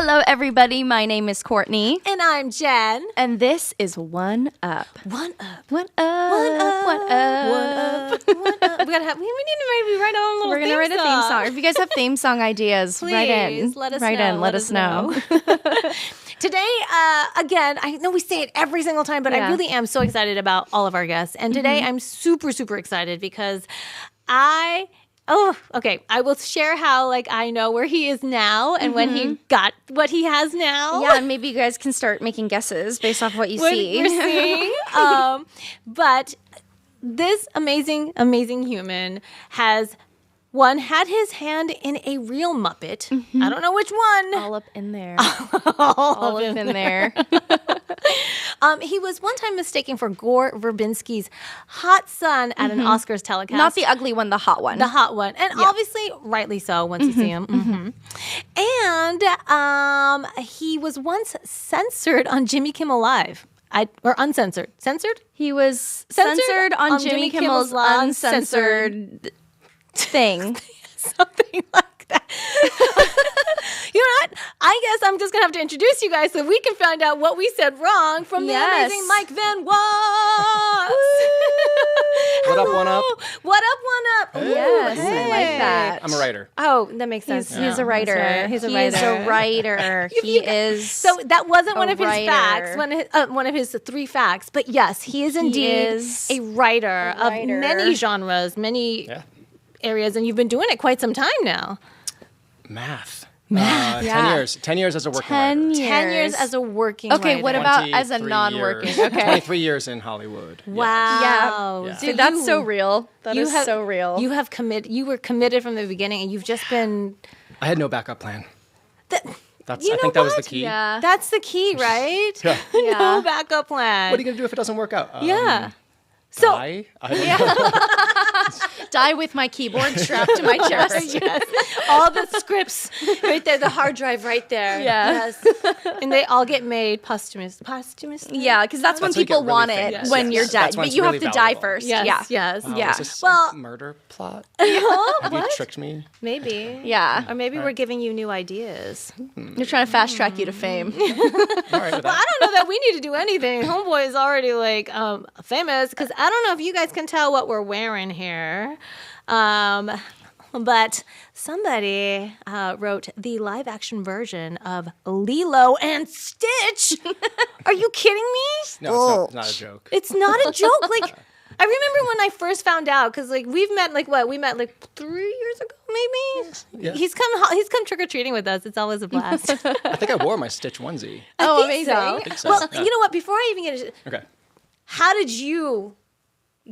Hello, everybody. My name is Courtney. And I'm Jen. And this is One Up. One Up. One Up. One Up. One Up. One Up. We need to maybe write our own little We're going to write a theme song. If you guys have theme song ideas, write in. Let us write know. in. Let us know. Today, again, I know we say it every single time, but I really am so excited about all of our guests. And today I'm super, super excited because I will share how I know where he is now and when he got what he has now. Yeah, and maybe you guys can start making guesses based off what you see. We're seeing. But this amazing, amazing human has had his hand in a real Muppet. I don't know which one. All up in there. All up in there. He was one time mistaken for Gore Verbinski's hot son at an Oscars telecast. Not the ugly one, the hot one. The hot one. And obviously, rightly so once you see him. And he was once censored on Jimmy Kimmel Live. Or uncensored. Censored? He was censored on Jimmy Kimmel's uncensored thing. Something like that. You know what? I guess I'm just going to have to introduce you guys so we can find out what we said wrong from the amazing Mike Van Waes. What up, One Up? What up, One Up? Hey. Yes, I like that. I'm a writer. Oh, that makes sense. He's a writer. Right. He's a He writer. is a writer. He is. So that wasn't one of his writer. facts, one of his 3 facts. But yes, he is indeed a writer of many genres, many areas, and you've been doing it quite some time now. Math. 10 years. 10 years as a working writer. 10 years as a working writer. Okay, what about as a non-working? Years. Okay. 23 years in Hollywood. Wow. Yeah. Dude, that's so real. That is so real. You have committed. You were committed from the beginning, and you've just been. I had no backup plan. I think what? that was the key. Yeah. That's the key, right? Yeah. No backup plan. What are you going to do if it doesn't work out? So Die? I don't know. Die with my keyboard strapped to my chest. Yes. All the scripts right there, the hard drive right there. Yeah. Yes. And they all get made posthumously. Yeah, because that's when when you people get really want famous. it when Yes. you're dead. That's when But it's you have really to die valuable. first. Yes. Yeah. Yes. Wow, Yeah. Is this Well- a murder plot? Have Have you tricked me? Maybe. Yeah. Or maybe we're giving you new ideas. They're trying to fast track you to fame. All right with Well, that. I don't know that we need to do anything. Homeboy is already famous because I don't know if you guys can tell what we're wearing here. But somebody wrote the live action version of Lilo and Stitch. Are you kidding me? No, it's not a joke. It's not a joke. I remember when I first found out because we've met we met 3 years ago maybe. Yeah. He's come trick or treating with us. It's always a blast. I think I wore my Stitch onesie. Oh, think amazing. so. I think so. Well, Yeah. you know what? Before I even get into Okay. how did you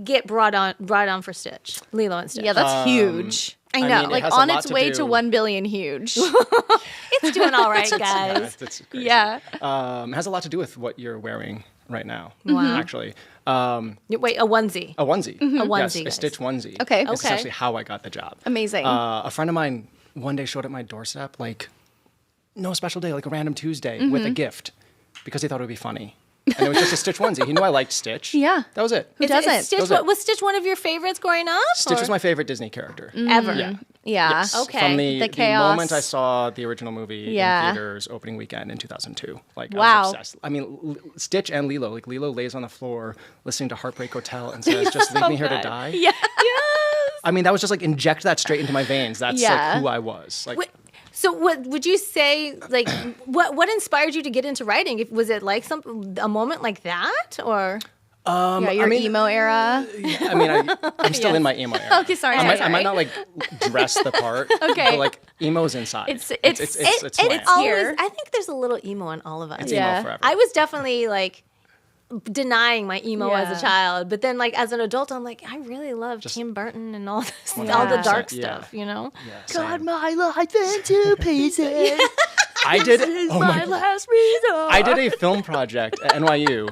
get brought on for Stitch? Lilo and Stitch. Yeah, that's huge. I I know. mean, it has a On lot its to way do- to 1 billion huge. It's doing all right, Yeah, guys. that's crazy. Yeah. It has a lot to do with what you're wearing right now. Wow. Actually. Wait, a onesie. A onesie. A Yes, onesie, a guys. Stitch onesie. Okay. It's Okay. essentially how I got the job. Amazing. A friend of mine one day showed at my doorstep, no special day, a random Tuesday with a gift because he thought it would be funny. And it was just a Stitch onesie. He knew I liked Stitch. Yeah. That was it. Who doesn't? Stitch, was Stitch one of your favorites growing up? Stitch was my favorite Disney character. Ever. Yeah. Yeah. Yes. Okay. From the chaos. moment I saw the original movie Yeah. in theaters opening weekend in 2002. I Wow. was obsessed. I mean, Stitch and Lilo. Lilo lays on the floor listening to Heartbreak Hotel and says, just leave me here to die. Yeah. I mean, that was just inject that straight into my veins. That's Yeah. who I was. So what would you say, what inspired you to get into writing? Was it a moment like that or? Yeah, your emo era. I mean, I'm still in my emo era. Okay, sorry. I might not dress the part. Okay. But emo's inside. It's It's slammed. always, here. I think there's a little emo in all of us. It's Yeah. emo forever. I was definitely denying my emo as Yeah. a child, but then as an adult, I'm I really love Tim Burton and all this, all the 100%, dark yeah. stuff, you know. Yeah, same. my life into pieces. I did. Oh my last resort. I did a film project at NYU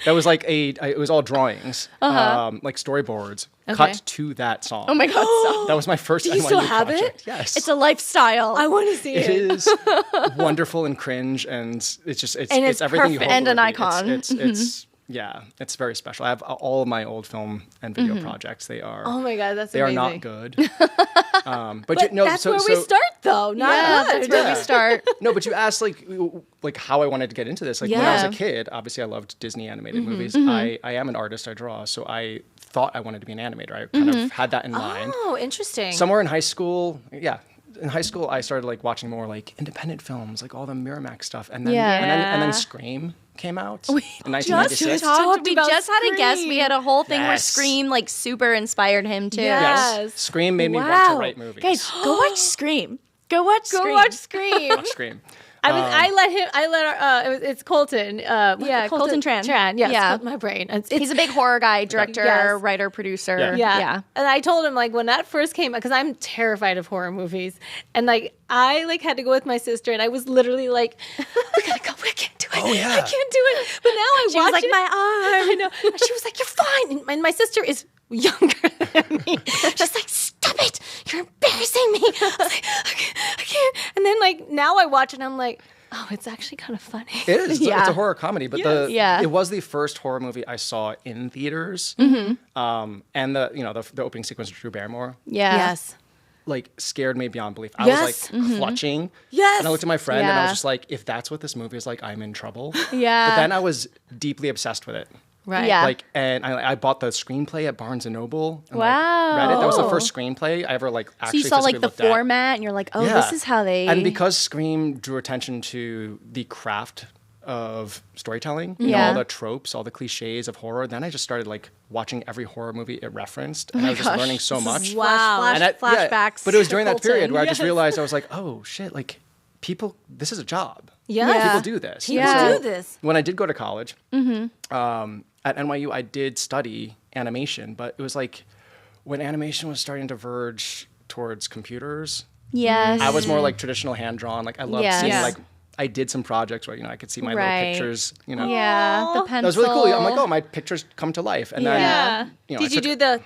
that was it was all drawings, like storyboards, cut to that song. Oh my God. Stop. That was my first NYU you still have it? project. Yes. It's a lifestyle. I want to see It it. is wonderful and cringe, and it's it's everything you perfect. hope And it an would be. icon. It's Yeah, it's very special. I have all of my old film and video projects. They are. Oh my God, that's they amazing. are not good. But that's where we start, though. Not us. That's where we start. No, but you asked like how I wanted to get into this. Like when I was a kid, obviously I loved Disney animated movies. I am an artist. I draw, so I thought I wanted to be an animator. I kind of had that in mind. Oh, interesting. Somewhere in high school, in high school, I started like watching more like independent films, like all the Miramax stuff, and then and then Scream came out in 1996. We just had a guest. We had a whole thing where Scream like super inspired him too. Yes. Scream made me want to write movies. Guys, go watch Scream. Go watch Scream. Watch Scream. It's Colton. Colton Tran. Yes, my brain. He's a big horror guy, director, writer, producer. Yeah. And I told him like when that first came out, because I'm terrified of horror movies, and like I like had to go with my sister, and I was literally like, we gotta go. I can't do it. Oh yeah. I can't do it. But now She was like, my arm. I know. And she was like, you're fine. And my sister is younger than me. She's like, stop it. You're embarrassing me. I was like, I can't. And then like now I watch it and I'm like, oh, it's actually kind of funny. It is. It's a horror comedy, but it was the first horror movie I saw in theaters. And the opening sequence of Drew Barrymore. Yeah. Yes. Like scared me beyond belief. I was like clutching. Yes. And I looked at my friend and I was just like, if that's what this movie is like, I'm in trouble. Yeah. But then I was deeply obsessed with it. Right. Yeah. Like, and I bought the screenplay at Barnes and Noble. And, Wow. Like, read it. That was the first screenplay I ever like actually. So you saw like the physically looked at. format, and you're like, oh, this is how they. And because Scream drew attention to the craft of storytelling, you know, Yeah. all the tropes, all the cliches of horror, then I just started like watching every horror movie it referenced, and I was just learning so much. Wow. And Flashbacks. but it was during that Colton. period where I just realized I was like, oh shit, like people, this is a job. Yeah. People do this. People And so do this. When I did go to college, at NYU, I did study animation, but it was like when animation was starting to verge towards computers. Yes. I was more like traditional hand drawn. Like I loved Yes. seeing Yeah. like I did some projects where I could see my Right. little pictures. Yeah, the pencil. That was really cool. I'm like, oh, my pictures come to life. And then Yeah. I Did you took- do the?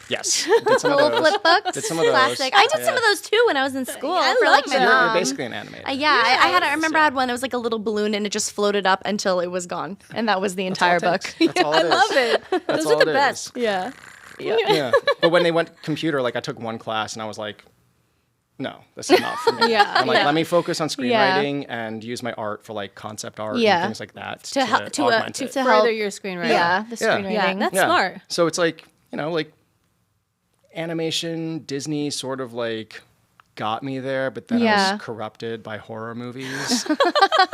Yes, did some of little those. flip books. Did some of those. Classic. I did some of those too when I was in school. I for love like my them. You're mom. basically an animator. I remember I had one. It was like a little balloon, and it just floated up until it was gone, and that was the entire book. That's all it is. I love it. That's Those all are the it best. is. Yeah. Yeah. But when they went computer, like I took one class and I was like, no, this is not for me. Yeah. I'm like, let me focus on screenwriting and use my art for like concept art and things like that To help augment to it. further help. your screenwriting. Yeah, the screenwriting. Yeah, that's smart. So it's like, like animation, Disney sort of like got me there, but then I was corrupted by horror movies.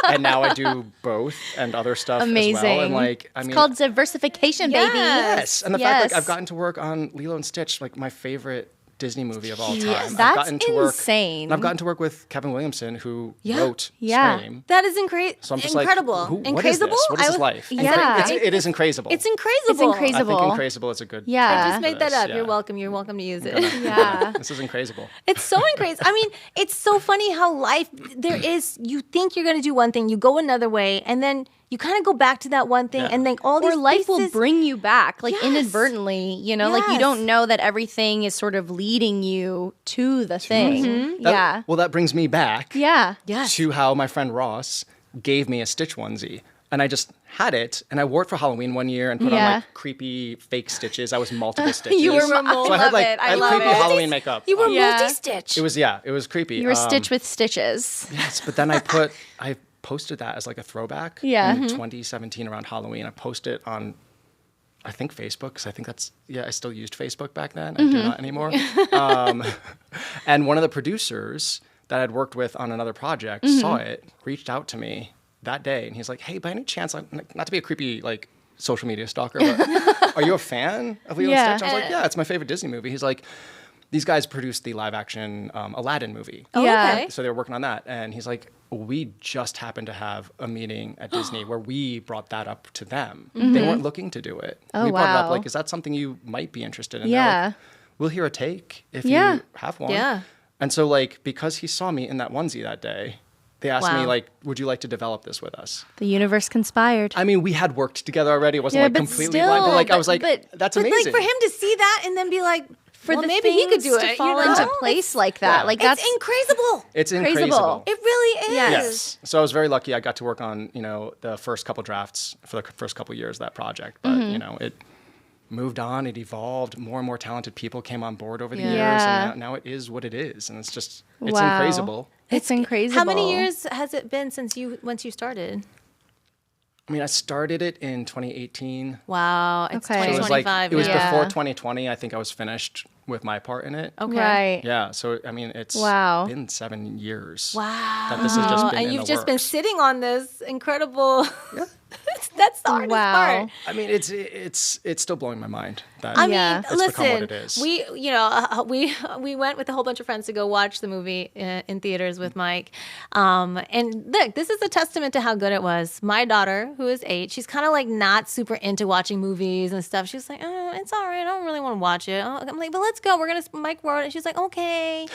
And now I do both and other stuff Amazing. as well. And like, It's called diversification, baby. yes. And the fact like I've gotten to work on Lilo and Stitch, like my favorite Disney movie of all time. Yes, I've that's gotten to work, insane. and I've gotten to work with Kevin Williamson, who wrote Yeah. Scream. That is incredible. So I'm just incredible. like, what is this? What is his life? Yeah. It is incredible. It's incredible. It's incredible. I think incredible is a good. Yeah. term I just for made that this, up. yeah. You're welcome. You're welcome to use it. Yeah. This is incredible. It's so incredible. I mean, it's so funny how life you think you're going to do one thing, you go another way, and then you kind of go back to that one thing, and then all these Or life will pieces- bring you back, like Yes. inadvertently, like you Yes. don't know that everything is sort of leading you to the thing. That- Well, that brings me back. Yeah. Yes. To how my friend Ross gave me a Stitch onesie. And I just had it, and I wore it for Halloween one year and put on like creepy fake stitches. I was multiple stitches. You were so I love had like it. I I had love creepy it. Halloween makeup. You were Yeah. multi-stitch. It was creepy. You were Stitch with stitches. Yes, but then I posted that as like a throwback. Yeah. In 2017 around Halloween, I posted it on, I think Facebook, because I think I still used Facebook back then. I do not anymore. And one of the producers that I'd worked with on another project saw it, reached out to me that day, and he's like, "Hey, by any chance, not to be a creepy like social media stalker, but are you a fan of Lilo and Stitch?" I was like, "Yeah, it's my favorite Disney movie." He's like, "These guys produced the live action Aladdin movie." Oh, Yeah. okay. So they were working on that, and he's like, "We just happened to have a meeting at Disney where we brought that up to them. They weren't looking to do it. Oh, we brought it up wow. like, is that something you might be interested in?" Yeah. They're like, "We'll hear a take if Yeah. you have one." Yeah. And so like because he saw me in that onesie that day, they asked me Wow. like, "Would you like to develop this with us?" The universe conspired. I mean, we had worked together already. It wasn't Yeah, like but completely still, blind, but like I was like, but "That's But amazing." like for him to see that and then be like, for the maybe he could do things to it, fall into place like that. Like it's that's incredible. It's Crazy-able. incredible. It really is. Yes. So I was very lucky. I got to work on, the first couple drafts for the first couple years of that project. But, it moved on. It evolved. More and more talented people came on board over the years. And now it is what it is. And it's just, it's incredible. It's incredible. How many years has it been once you started? I mean, I started it in 2018. Wow. It's Okay. So it was 2025. it was Yeah. before 2020. I think I was finished with my part in it. Okay. Right. Yeah. So, I mean, it's Wow. been 7 years. Wow. That this has just been and in you've the just been works. sitting on this incredible. That's the hardest part. I mean, it's still blowing my mind. That I Yeah. mean, it's become what listen, it is. we went with a whole bunch of friends to go watch the movie in theaters with Mike. And look, this is a testament to how good it was. My daughter, who is 8, she's kind of like not super into watching movies and stuff. She was like, oh, it's all right. I don't really want to watch it. I'm like, but let's go. We're gonna Mike wrote it. And she's like, okay.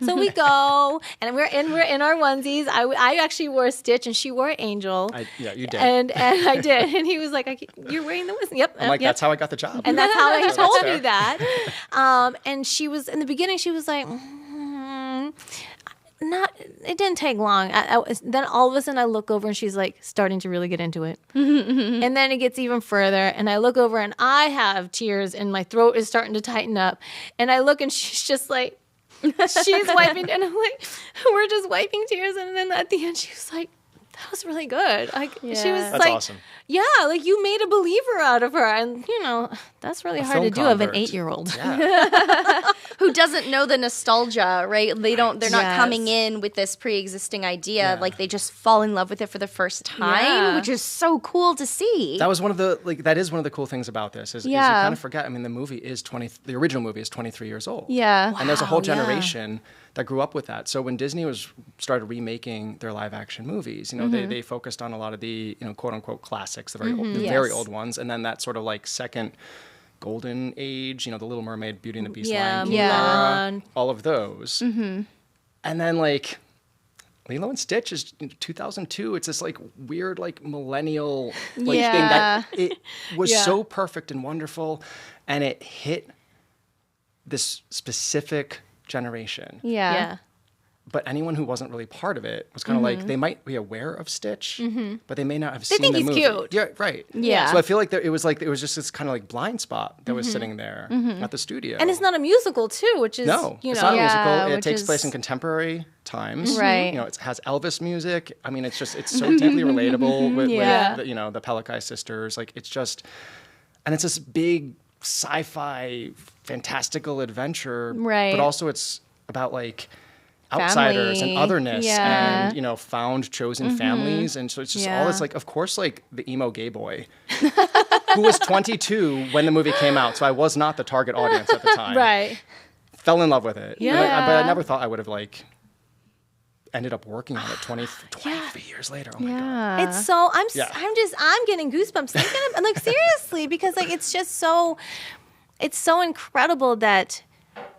So we go, and we're in our onesies. I actually wore Stitch, and she wore Angel. You did. And I did, and he was like, "You're wearing the onesie." Yep. I'm like, yep. that's how I got the job. And that's how he That's told fair. me that. And she was in the beginning. She was like, "Not." It didn't take long. Then all of a sudden, I look over and she's like starting to really get into it. And then it gets even further. And I look over and I have tears, and my throat is starting to tighten up. And I look and she's just like, she's wiping, and I'm like, we're just wiping tears. And then at the end, she was like, that was really good. She was That's like, awesome. yeah, like you made a believer out of her. And, that's really hard to film do of an convert. 8-year-old. Yeah. Who doesn't know the nostalgia, right? They're not Yes. coming in with this pre-existing idea. Yeah. Like they just fall in love with it for the first time, Yeah. which is so cool to see. That was one of the that is one of the cool things about this is you Yeah. kind of forget. I mean, the original movie is 23 years old. Yeah. And there's a whole Wow, yeah. generation that grew up with that. So when Disney started remaking their live action movies, they focused on a lot of the quote unquote classics, the very old ones, and then that sort of like second golden age, The Little Mermaid, Beauty and the Beast, Yeah, Lion King Mulan. era, all of those. And then like Lilo and Stitch is 2002. It's this like weird like millennial like thing that it was so perfect and wonderful, and it hit this specific generation. yeah. But anyone who wasn't really part of it was kind of like, they might be aware of Stitch, but they may not have seen think the he's movie. cute. Yeah, right. Yeah. So I feel like it was just this kind of like blind spot that was sitting there at the studio. And it's not a musical, too, which is, No, it's not a Yeah, musical. It which takes is- place in contemporary times. Right. It has Elvis music. I mean, it's so deeply relatable with Yeah. the Pelikai sisters. Like, it's just, and it's this big sci-fi, fantastical adventure. Right. But also it's about like outsiders Family. and otherness Yeah. and found chosen families, and so it's just all this like, of course, like the emo gay boy who was 22 when the movie came out, so I was not the target audience at the time. right. Fell in love with it. Yeah. But I never thought I would have like ended up working on it 23 years later. Oh my god. It's so Yeah. I'm getting goosebumps thinking of, like seriously, because like it's so incredible that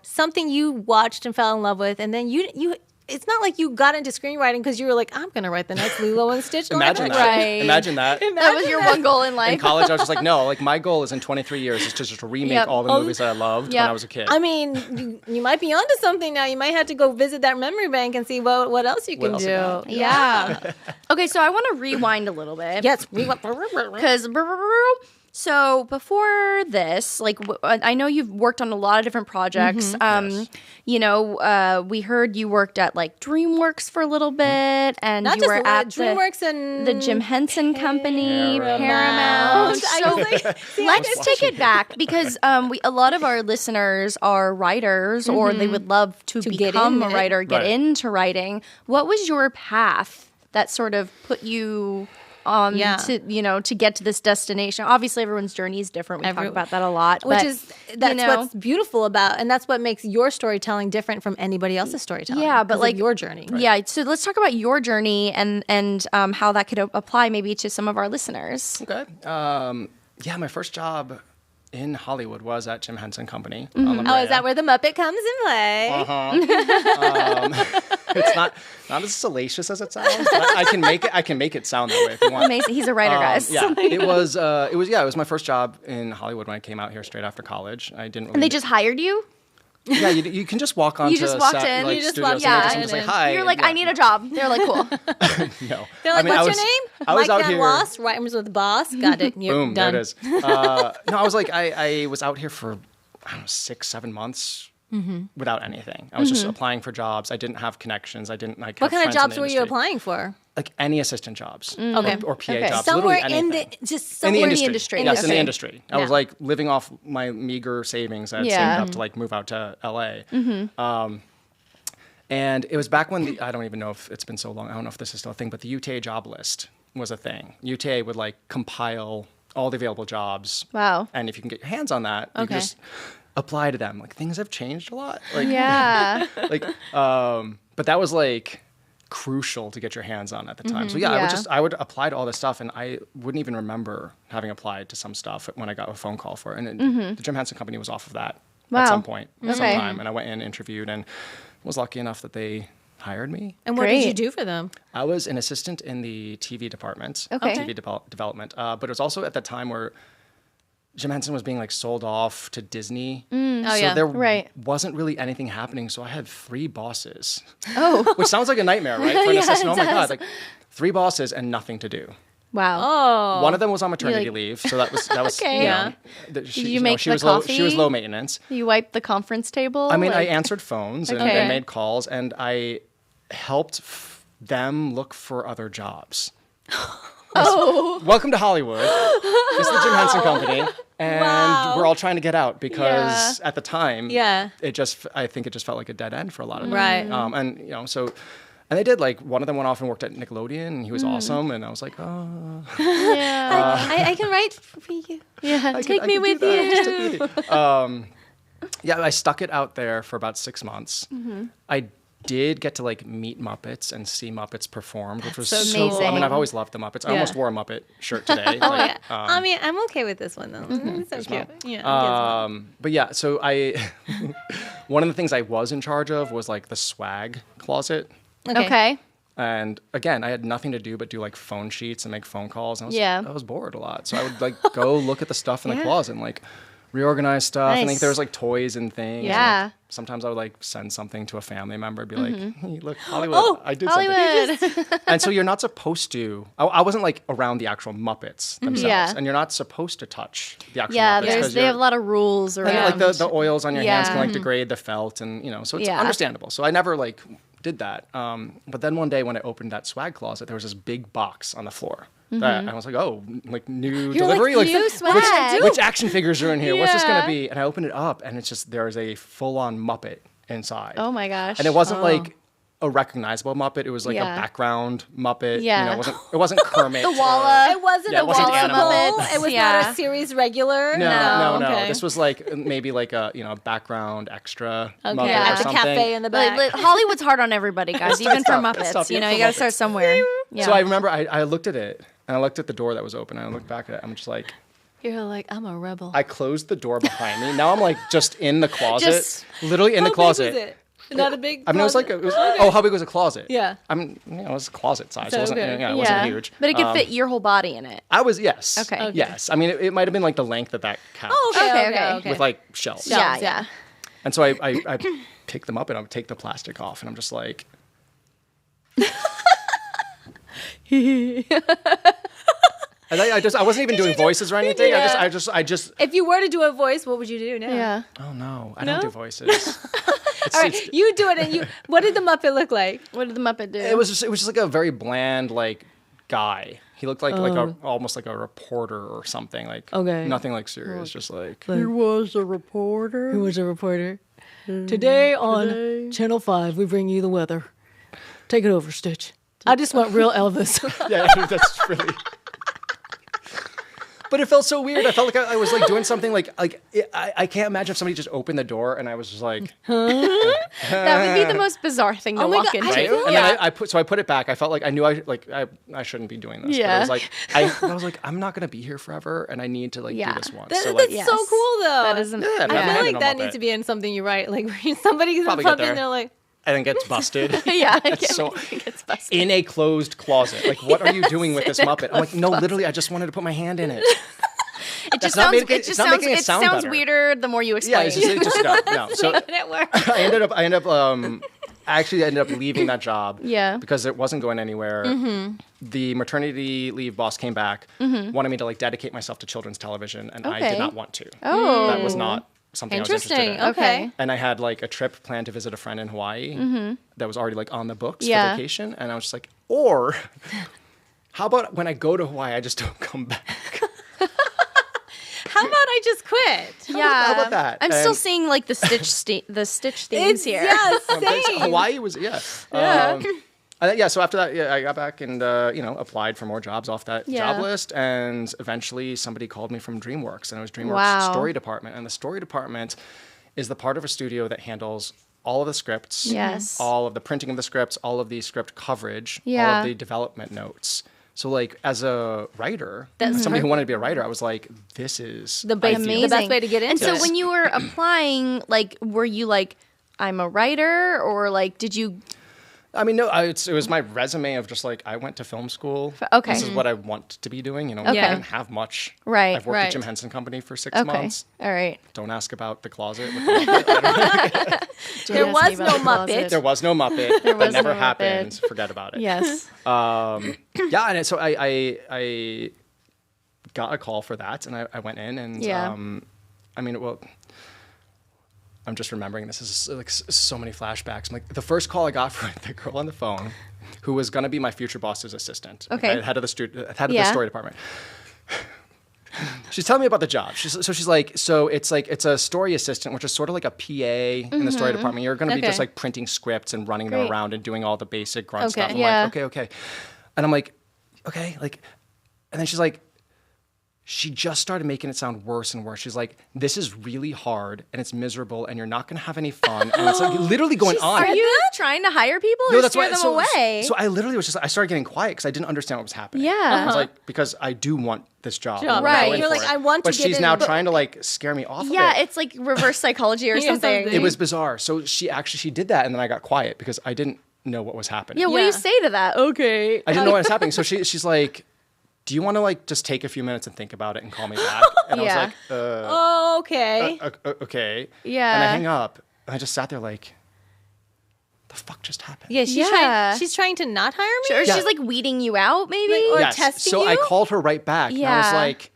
something you watched and fell in love with, and then you it's not like you got into screenwriting because you were like, I'm gonna write the next Lilo and Stitch. Imagine live that. action. Right. Imagine that. That was your one goal in life. In college, I was just like, no, like my goal is in 23 years is to just remake Yep. all the movies that I loved when Yep. I was a kid. I mean, you might be onto something now. You might have to go visit that memory bank and see what else you can else do. you got? Yeah. Okay, so I want to rewind a little bit. Yes. Because so before this, like I know you've worked on a lot of different projects. Yes. We heard you worked at like DreamWorks for a little bit, and Not you just were at DreamWorks and the Jim Henson Company, Paramount. Paramount. I So was like, see, let's take it back because a lot of our listeners are writers, or they would love to get become in a it. writer, get Right. into writing. What was your path that sort of put you on Yeah. to get to this destination? Obviously, everyone's journey is different. We talk about that a lot, which but, is that's you know, what's beautiful about, and that's what makes your storytelling different from anybody else's storytelling. Yeah, but 'cause of like your journey. Yeah, so let's talk about your journey and how that could apply maybe to some of our listeners. Okay. My first job in Hollywood was at Jim Henson Company. On La Oh, Brea. is that where the Muppet comes in play? It's not as salacious as it sounds. But I can make it sound that way if you want. Amazing, he's a writer, guys. Yeah, it was my first job in Hollywood when I came out here straight after college. I didn't. Really And they just hired you? Yeah, you can just walk onto just walked set, in. like, You just studios walked and in. they just want to say hi. You're like, Yeah. I need a job. They're like, cool. No. They're like, what's your name? I was Mike out Van here. Waes, rhymes with boss. Got it. You're Boom, done. there it is. No, I was like, I was out here for, I don't know, 6-7 months without anything. I was just applying for jobs. I didn't have connections. I didn't like. What have kind of friends in jobs the were you industry. applying for? Like any assistant jobs, Okay. or PA Okay. jobs, Somewhere literally in anything. just In somewhere the the industry. industry. Yes, in the Okay. industry. I was Yeah. like living off my meager savings I had Yeah. saved up to like move out to LA. And it was back when I don't even know if it's been so long. I don't know if this is still a thing, but the UTA job list was a thing. UTA would like compile all the available jobs. Wow. And if you can get your hands on that, you Okay. can just apply to them. Like things have changed a lot. Like, Yeah. like, but that was like crucial to get your hands on at the time. So yeah, Yeah. I would apply to all this stuff, and I wouldn't even remember having applied to some stuff when I got a phone call for it. And the Jim Henson Company was off of that Wow. at some point, Okay. sometime, and I went in, interviewed, and was lucky enough that they hired me. And what did you Great. do for them? I was an assistant in the TV department, Okay. TV development, but it was also at the time where Jim Henson was being like sold off to Disney. Oh, So yeah. there Right. wasn't really anything happening. So I had 3 bosses, Oh. which sounds like a nightmare, right? For an Yeah, assistant. it Oh my does. God, like 3 bosses and nothing to do. Wow. Oh. One of them was on maternity like- leave, so that was Okay. you Yeah. know, she, you make she the was low, she was coffee? low maintenance. You wiped the conference table? I mean, I like- answered phones and, Okay. and made calls, and I helped them look for other jobs. Oh. Welcome to Hollywood. This is the Jim Henson Company, and Wow. we're all trying to get out because at the time, Yeah. I think it just felt like a dead end for a lot of them. Right. And you know, so. And they did, like, one of them went off and worked at Nickelodeon, and he was awesome, and I was like, oh. Yeah. I can write for you. Yeah. I Take could- me I could with do that. you. Just take me with you. Yeah, I stuck it out there for about 6 months. I did get to like meet Muppets and see Muppets perform, which was so so cool. I amazing. mean, I've always loved the Muppets. I almost wore a Muppet shirt today. Oh, like, yeah. I mean, I'm okay with this one, though. It's so cute. Yeah. but yeah, so one of the things I was in charge of was like the swag closet. Okay. And again, I had nothing to do but do like phone sheets and make phone calls. And Yeah. I was bored a lot. So I would like go look at the stuff in the closet and like reorganize stuff. And like Nice. there was like toys and things. Yeah. Like, sometimes I would like send something to a family member, be like, hey, look, Hollywood, I did something. Hollywood. And so you're not supposed to, I wasn't like around the actual Muppets themselves. Yeah. And you're not supposed to touch the actual Yeah, Muppets. 'cause they have a you're- lot of rules and, around. like the oils on your hands can Yeah. like degrade the felt, and you know, so it's Yeah. understandable. So I never like did that. But then one day when I opened that swag closet, there was this big box on the floor. That I was like, oh, like new delivery, like, new swag. which action figures are in here? What's this Yeah. gonna be? And I opened it up, and it's just there's a full-on Muppet inside. Oh my gosh. And it wasn't like a recognizable Muppet. It was like Yeah. a background Muppet. Yeah. You know, it wasn't Kermit. The Walla. It wasn't Yeah, a it wasn't Walla animal. Muppet. It was Yeah. not a series regular. No. Okay. This was like maybe like a background extra Muppet Okay, or at the something. cafe in the back. Hollywood's hard on everybody, guys, even for tough. Muppets. It's tough, You know, even you for got to start Muppets. somewhere. Yeah. So I remember I looked at it and I looked at the door that was open and I looked back at it. I'm just like, You're like, I'm a rebel. I closed the door behind me. Now I'm like just in the closet, Just- literally in How the closet. big was it? Not a big. I mean, it was like, oh, how big was a closet? Yeah. I mean, it was closet size. So It wasn't, good. it wasn't huge. But it could fit your whole body in it. I was, yes. Okay. Yes. I mean, it might have been like the length of that couch Okay. with like shelves. Yeah, Shelves, yeah. And so I pick them up and I would take the plastic off and I'm just like, and I wasn't even doing voices or anything. Yeah. I just If you were to do a voice, what would you do now? Yeah. oh no, I No? don't do voices. All right, you do it, and you. What did the Muppet look like? What did the Muppet do? It was just like a very bland like guy. He looked like almost like a reporter or something. Like Okay. nothing like serious, just like He was a reporter. Who was a reporter? Today on Channel 5, we bring you the weather. Take it over, Stitch. I just want real Elvis. yeah, that's really. But it felt so weird. I felt like I was like doing something like I can't imagine if somebody just opened the door and I was just like, That would be the most bizarre thing to Oh my walk God, into. I right? feel And Yeah. then I put it back. I felt like I knew I shouldn't be doing this. But Yeah. I was like I was like I'm not gonna be here forever, and I need to like Yeah. do this once. That's so like Yes. so cool, though. That isn't. Yeah, I never feel had like a that Muppet. needs to be in something you write. Like somebody's in Probably get something, there. they're like, and then gets busted. Yeah. so it gets busted. in a closed closet. Like, what are you doing with this Muppet? I'm like, no, literally, I just wanted to put my hand in it. It just not sounds. making- It it's just not sounds. making it it sound sounds better. weirder the more you explain. Yeah, it's just no. So It works. I ended up actually ended up leaving that job. Yeah. Because it wasn't going anywhere. Mm-hmm. The maternity leave boss came back, wanted me to like dedicate myself to children's television, and I Okay. did not want to. Oh. That was not something I was interested Interesting. in. Okay. And I had like a trip planned to visit a friend in Hawaii that was already like on the books Yeah. for vacation, and I was just like, or how about when I go to Hawaii, I just don't come back? How about I just quit? Yeah. How about that? I'm still And- seeing like the Stitch themes here. Yes, Thanks. same. Hawaii was So after that, I got back and applied for more jobs off that Yeah. job list, and eventually somebody called me from DreamWorks, and it was DreamWorks Wow. Story Department, and the Story Department is the part of a studio that handles all of the scripts, Yes. all of the printing of the scripts, all of the script coverage, all Yeah. of the development notes. So like as a writer, That's as somebody who perfect. wanted to be a writer, I was like, this is The best, ideal. the best way to get And into so it. when you were applying, like, were you like, I'm a writer, or like, did you? I mean, no, it was my resume of just like, I went to film school. Okay. This is what I want to be doing. I Okay. didn't have much. Right, I've worked right. at Jim Henson Company for 6 Okay, months. all right. Don't ask about the closet. there Don't ask was me no about the closet. Muppet. There was no Muppet. was That never no happened. Muppet. Forget about it. Yes. Yeah, and so I got a call for that, and I went in, and Yeah. I mean, well, I'm just remembering this is like so many flashbacks. I'm like, the first call I got from the girl on the phone, who was going to be my future boss's assistant, Okay. head of the Yeah. story department. She's telling me about the job. She's like, it's a story assistant, which is sort of like a PA in the story department. You're going to be Okay. just like printing scripts and running them Great. around and doing all the basic grunt Okay. stuff. I'm Yeah. like, okay. And I'm like, okay, like, and then she's like, she just started making it sound worse and worse. She's like, this is really hard and it's miserable and you're not going to have any fun. And it's like literally going on. Are you trying to hire people or scare them away? So I literally was I started getting quiet because I didn't understand what was happening. Yeah. I was like, because I do want this job. Job, I'm right. going You're for like, it. I want to But get she's in, now but- trying to like scare me off yeah, of it. it's like reverse psychology or Or something. something. It was bizarre. So she did that and then I got quiet because I didn't know what was happening. Yeah, what do you Yeah. say to that? Okay. I didn't know what was happening. So she's like, do you want to like just take a few minutes and think about it and call me back? And Yeah. I was like, Oh, okay. okay. Yeah. And I hang up and I just sat there like, the fuck just happened? yeah, she's Yeah. trying to not hire me. Or Yeah. she's like weeding you out, maybe? Like, or Yes. testing So I you? called her right back and I was Yeah. like,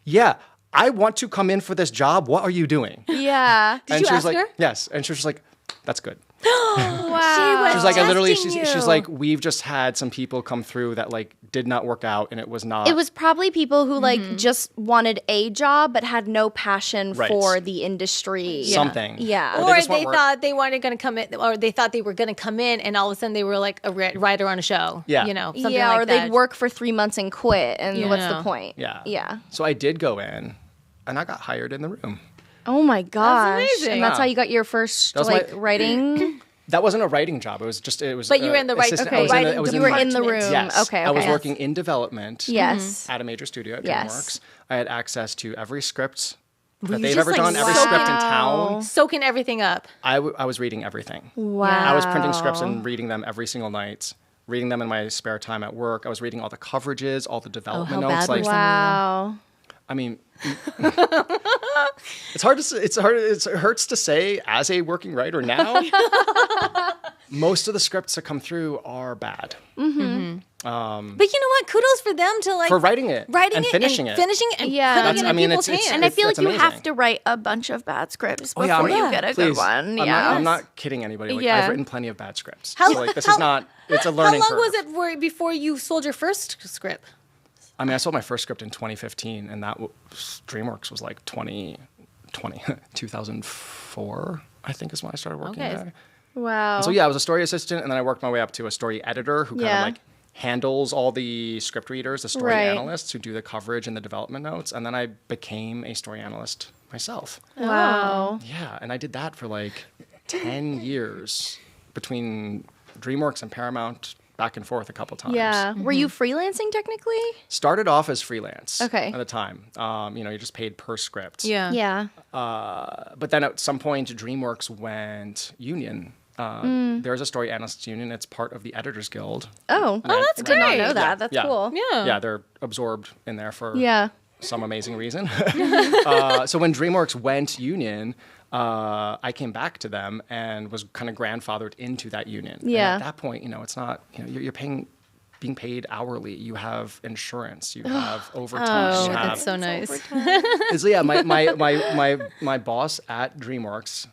yeah, I want to come in for this job. What are you doing? Yeah. and you she was ask like, her? yes. And she was just like, that's good. Wow. She was like, I literally, testing she's you. like, we've just had some people come through that like did not work out and it was not. It was probably people who like just wanted a job but had no passion Right. for the industry. something. Yeah. Or Or they just want they work. thought they weren't going to come in, or they thought they were going to come in, and all of a sudden they were like a writer on a show. Yeah. You know, something Yeah, like or that. they'd work for 3 months and quit, and You what's know. the point? Yeah. Yeah. So I did go in and I got hired in the room. Oh my gosh. amazing. And that's Yeah. how you got your first That was like my- writing? That wasn't a writing job. It was. But you were in the right- assistant- Okay. I was in the- writing I was You were in the department. room. Yes. Okay. I was okay. working in development. Yes. At a major studio at Yes. DreamWorks. I had access to every script you that they've just, ever like, done, every soak script in Wow. town. soaking everything up. I was reading everything. Wow. I was printing scripts and reading them every single night, reading them in my spare time at work. I was reading all the coverages, all the development how notes. bad were Like, some- Wow. I mean, it's hard to say, it hurts to say as a working writer now. Most of the scripts that come through are bad But you know what? Kudos for them to like for writing it writing and it finishing and it. finishing it and Yeah. putting That's- it in I mean, people's it's- hands. And I feel like That's you amazing. have to write a bunch of bad scripts before Yeah, you get a good please. one. I'm not kidding anybody. Like, Yeah. I've written plenty of bad scripts. How- so like this how- is not. It's a How learning long curve. was before you sold your first script? I mean, I sold my first script in 2015, and that DreamWorks was like 2004, I think is when I started working Okay. there. Wow. So yeah, I was a story assistant, and then I worked my way up to a story editor who kind Yeah. of like handles all the script readers, the story Right. analysts who do the coverage and the development notes, and then I became a story analyst myself. Wow. Yeah, and I did that for like 10 years between DreamWorks and Paramount, back and forth a couple times. Yeah. Were you freelancing technically? Started off as freelance Okay. at the time. You're just paid per script. Yeah. But then at some point, DreamWorks went union. There's a story analysts union. It's part of the Editors Guild. Oh. that's I did not great. know that. Yeah. That's Yeah. cool. Yeah. Yeah, they're absorbed in there for Yeah. some amazing reason. So when DreamWorks went union, I came back to them and was kind of grandfathered into that union. Yeah. And at that point, it's not, you're being paid hourly. You have insurance. You have overtime. Oh, you have, that's so nice. So yeah, my boss at DreamWorks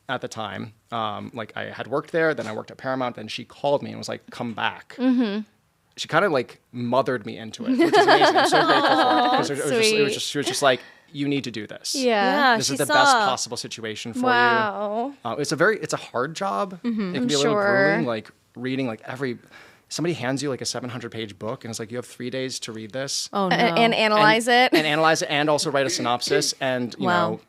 at the time, like I had worked there, then I worked at Paramount, then she called me and was like, come back. Mm-hmm. She kind of like mothered me into it, which is amazing. I'm so grateful for it because she was just like, you need to do this. Yeah. This is the best possible situation for you. It's a hard job. Mm-hmm. It can be a little grueling, like reading like somebody hands you like a 700-page book and it's like, you have 3 days to read this. Oh no. And analyze it. And analyze it and also write a synopsis. And, you know,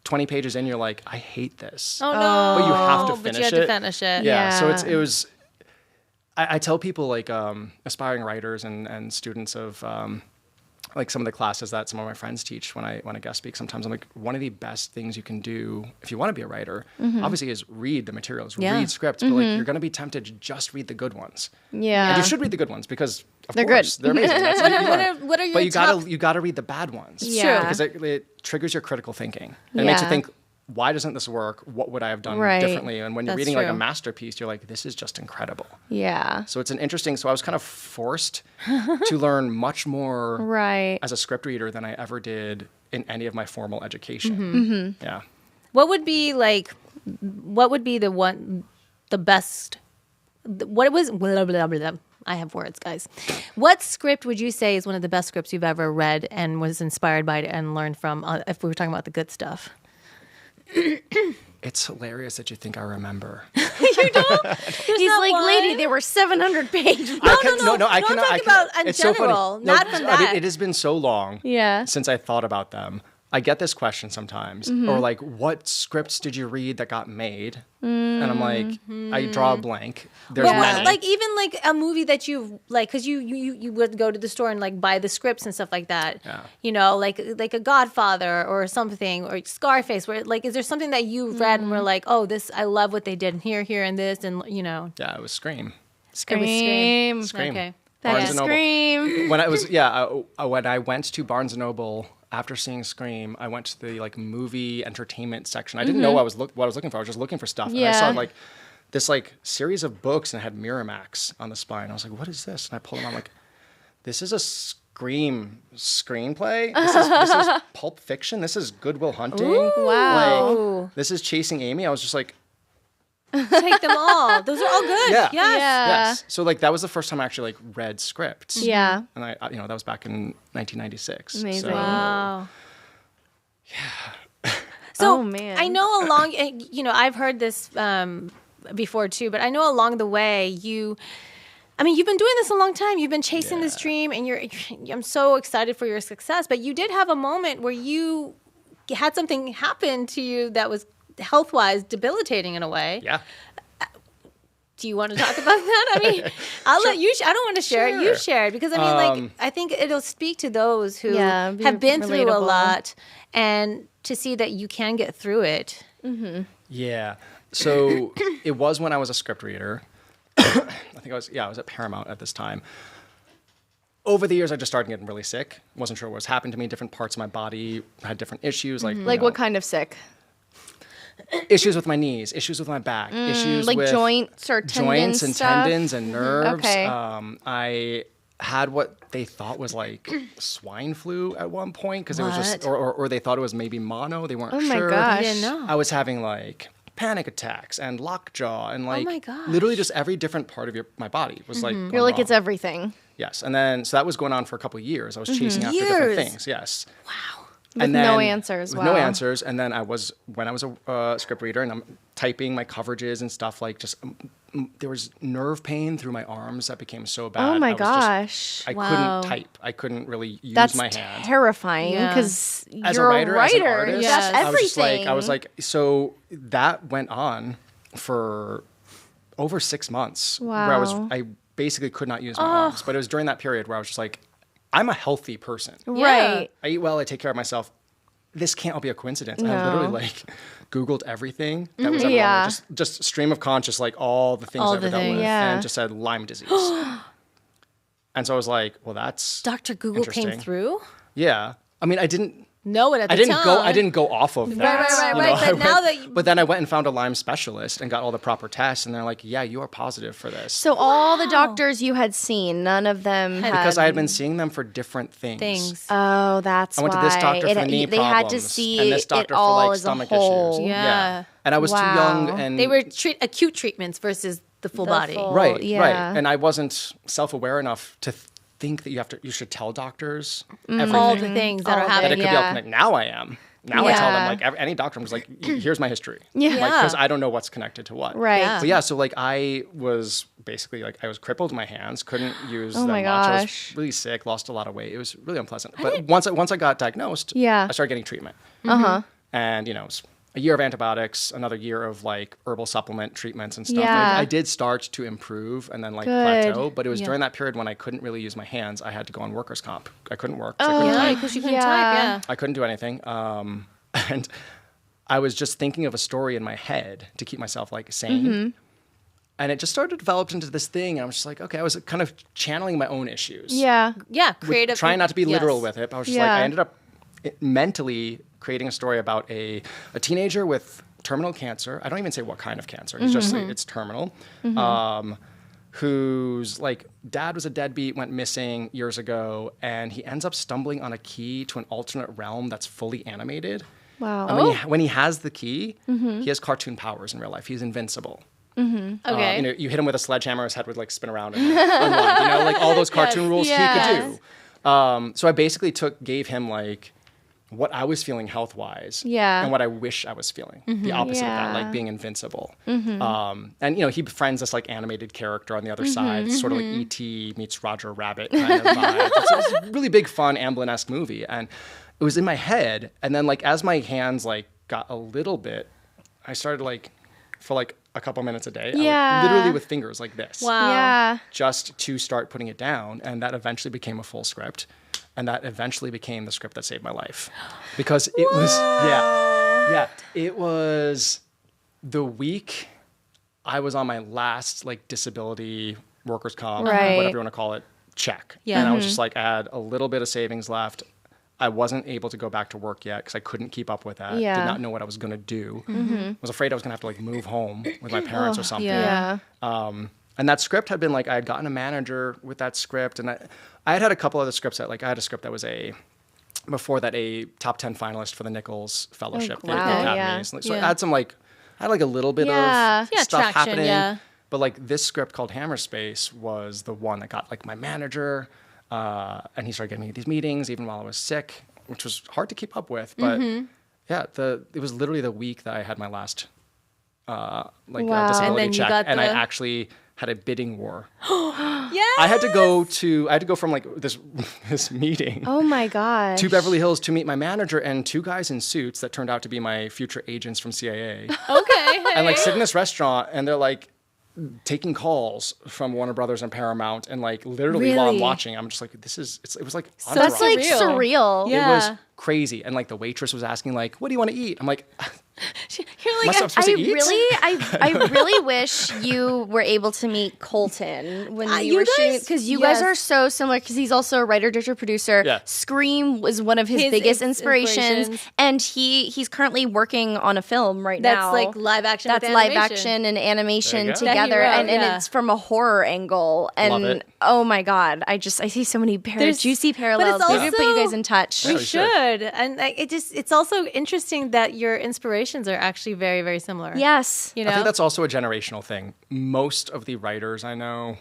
20 pages in, you're like, I hate this. Oh no. But you have to finish it. But you had to finish it. Yeah. So it was, I tell people like aspiring writers and students of like some of the classes that some of my friends teach when I guest speak, sometimes I'm like, one of the best things you can do if you want to be a writer, obviously, is read the materials, read scripts, but like you're going to be tempted to just read the good ones. Yeah. And you should read the good ones because They're course, good. They're amazing. That's what are your but you top... you gotta read the bad ones. Yeah. Because it triggers your critical thinking. And it makes you think, why doesn't this work? What would I have done differently? And when you're reading like a masterpiece, you're like, this is just incredible. Yeah. So it's so I was kind of forced to learn much more as a script reader than I ever did in any of my formal education. Mm-hmm. Yeah. What would be the best, what was, blah, blah, blah, I have words, guys. What script would you say is one of the best scripts you've ever read and was inspired by and learned from, if we were talking about the good stuff? It's hilarious that you think I remember. You don't? He's like, one? Lady, there were 700 pages. No, I'm talking about in general, not from that. I mean, it has been so long since I thought about them. I get this question sometimes, or like, what scripts did you read that got made? And I'm like, I draw a blank. There's many. Like even like a movie that you like, because you would go to the store and like buy the scripts and stuff like that. Yeah. You know, like a Godfather or something, or Scarface. Where like, is there something that you read and were like, oh, this, I love what they did here, and this, and you know? Yeah, it was Scream. Scream. Okay. That's Scream. When I went to Barnes & Noble after seeing Scream, I went to the like movie entertainment section. I didn't know what I was looking for. I was just looking for stuff, and I saw like this like series of books and it had Miramax on the spine. I was like, "What is this?" And I pulled them. I'm like, "This is a Scream screenplay. This is Pulp Fiction. This is Good Will Hunting. Ooh, wow. Like, this is Chasing Amy." I was just like, take them all. Those are all good. Yeah. Yes. So like that was the first time I actually like read scripts. Yeah. And I that was back in 1996. Amazing. So, Wow. Yeah. So oh, man. I know I've heard this before too, but I know along the way you've been doing this a long time. You've been chasing this dream, and I'm so excited for your success. But you did have a moment where you had something happen to you that was health-wise debilitating in a way. Yeah. Do you want to talk about that? I mean, I'll let you. I don't want to share it. You share it because I think it'll speak to those who have been through a lot, and to see that you can get through it. Mm-hmm. Yeah. So it was when I was a script reader. I think I was at Paramount at this time. Over the years, I just started getting really sick. Wasn't sure what was happening to me. Different parts of my body had different issues. Like what kind of sick? Issues with my knees, issues with my back, issues like with joints or tendons and stuff? tendons and nerves. Okay. I had what they thought was like swine flu at one point because it was just, or they thought it was maybe mono. They weren't sure. Oh my gosh! I didn't know. I was having like panic attacks and lockjaw and like oh my gosh. Literally just every different part of my body was like. You're like, it's everything. Yes, and then so that was going on for a couple of years. I was chasing after different things. Yes. Wow. With no answers. With no answers. And then when I was a script reader and I'm typing my coverages and stuff, like just there was nerve pain through my arms that became so bad. Oh my gosh. I couldn't type. I couldn't really use my hand. That's terrifying because as you're a writer. As an artist, that's everything. I was like, so that went on for over 6 months. Wow. Where I basically could not use my arms. But it was during that period where I was just like, I'm a healthy person. Right. I eat well. I take care of myself. This can't all be a coincidence. No. I literally like Googled everything that was ever on there. Just stream of conscious, like all the things I've ever dealt with, and just said Lyme disease. And so I was like, well, that's Dr. Google came through? Yeah. I mean, I didn't know it at the I didn't time. go. I didn't go off of that. Right. But now that but then I went and found a Lyme specialist and got all the proper tests, and they're like, "Yeah, you are positive for this." So all the doctors you had seen, none of them had... Because I had been seeing them for different things. Oh, that's why. I went to this doctor for knee they problems, had to see and this doctor it all for like as stomach a whole. issues. Yeah. And I was too young, and they were acute treatments versus the full body. right. yeah. And I wasn't self-aware enough to think that you should tell doctors everything. All the things that are that happening. it could be all connected. Now I am. Now I tell them, like, any doctor, I'm just like, here's my history. Because I don't know what's connected to what. Right. Yeah. But so like I was basically like, I was crippled in my hands, couldn't use them my much. I was gosh. really sick, lost a lot of weight. It was really unpleasant. But once I got diagnosed, I started getting treatment. And, it was a year of antibiotics, another year of like herbal supplement treatments and stuff. Yeah. I did start to improve and then like plateau, but it was during that period when I couldn't really use my hands. I had to go on workers' comp. I couldn't work. I couldn't type. Because you couldn't type, I couldn't do anything. And I was just thinking of a story in my head to keep myself like sane. And it just started to develop into this thing. And I was just like, okay, I was kind of channeling my own issues. Yeah. Creative. Trying not to be literal with it. But I was just like, Yeah. I ended up mentally creating a story about a teenager with terminal cancer. I don't even say what kind of cancer. He's just say it's terminal. Whose like dad was a deadbeat, went missing years ago, and he ends up stumbling on a key to an alternate realm that's fully animated. Wow. And when he has the key, he has cartoon powers in real life. He's invincible. Okay. You hit him with a sledgehammer, his head would like spin around and unwind. Like all those cartoon rules he could do. So I basically gave him like what I was feeling health-wise and what I wish I was feeling. The opposite of that, like being invincible. And, he befriends this like animated character on the other side, sort of like E.T. meets Roger Rabbit kind of vibe. It's a really big, fun, Amblin-esque movie. And it was in my head. And then like as my hands like got a little bit, I started like for like a couple minutes a day, I would, literally with fingers like this. Wow. Yeah. Just to start putting it down. And that eventually became a full script. And that eventually became the script that saved my life. Because it was, it was the week I was on my last like disability workers' comp, Right. whatever you want to call it, check. Yeah. And I was just like, I had a little bit of savings left. I wasn't able to go back to work yet because I couldn't keep up with that. Yeah. Did not know what I was going to do. Was afraid I was going to have to like move home with my parents or something. Yeah. And that script had been like, I had gotten a manager with that script. And I had a couple other scripts that like, I had a script that was before that, a top 10 finalist for the Nichols Fellowship. wow. The Academies. Yeah. So I had some like, I had like a little bit of stuff traction, happening. But like this script called Hammerspace was the one that got like my manager. And he started getting me these meetings even while I was sick, which was hard to keep up with. But it was literally the week that I had my last disability And then you check, got and I the- actually had a bidding war. Yes. I had to go from like this meeting Oh my gosh. to Beverly Hills to meet my manager and two guys in suits that turned out to be my future agents from CAA. Okay. And like sit in this restaurant and they're like taking calls from Warner Brothers and Paramount, and like literally while I'm Really? watching, I'm just like, it was like That's like Surreal. surreal. Yeah. it was crazy. And like the waitress was asking like, what do you want to eat? I'm like, You're must like, I'm supposed to eat? I really wish you were able to meet Colton when you you were shooting, guys- because you guys yes. are so similar. Because he's also a writer, director, producer. Yeah. Scream was one of his His biggest inspirations. inspirations, and he's currently working on a film right now. that's like live action. That's with live animation. action and animation There you go. That he together, wrote, and yeah. it's from a horror angle. And Love it. oh my god, I see so many There's- juicy but parallels. it's We should put you also- guys in touch. We we should. should. And like, it's also interesting that your inspirations are actually very, very similar. Yes. You know? I think that's also a generational thing. Most of the writers I know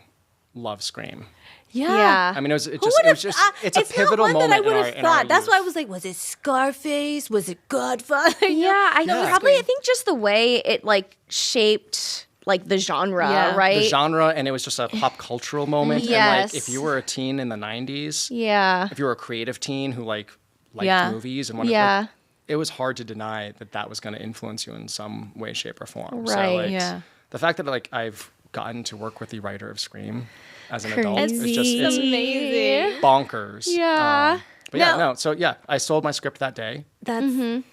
love Scream. Yeah. I mean, it's Who a would've- it's a pivotal not one moment that I would in have our thought. That's youth. why I was like, was it Scarface? Was it Godfather? Yeah, I Yeah. think just the way it like shaped like the genre, Yeah. right? the genre, and it was just a pop cultural moment. And Yes. like, if you were a teen in the 90s, Yeah. if you were a creative teen who liked Yeah. movies and wanted, Yeah. like, it was hard to deny that was going to influence you in some way, shape, or form. So, Right. like, Yeah. the fact that like I've gotten to work with the writer of Scream as an adult is Crazy. just It's amazing. bonkers. Yeah. But I sold my script that day. That's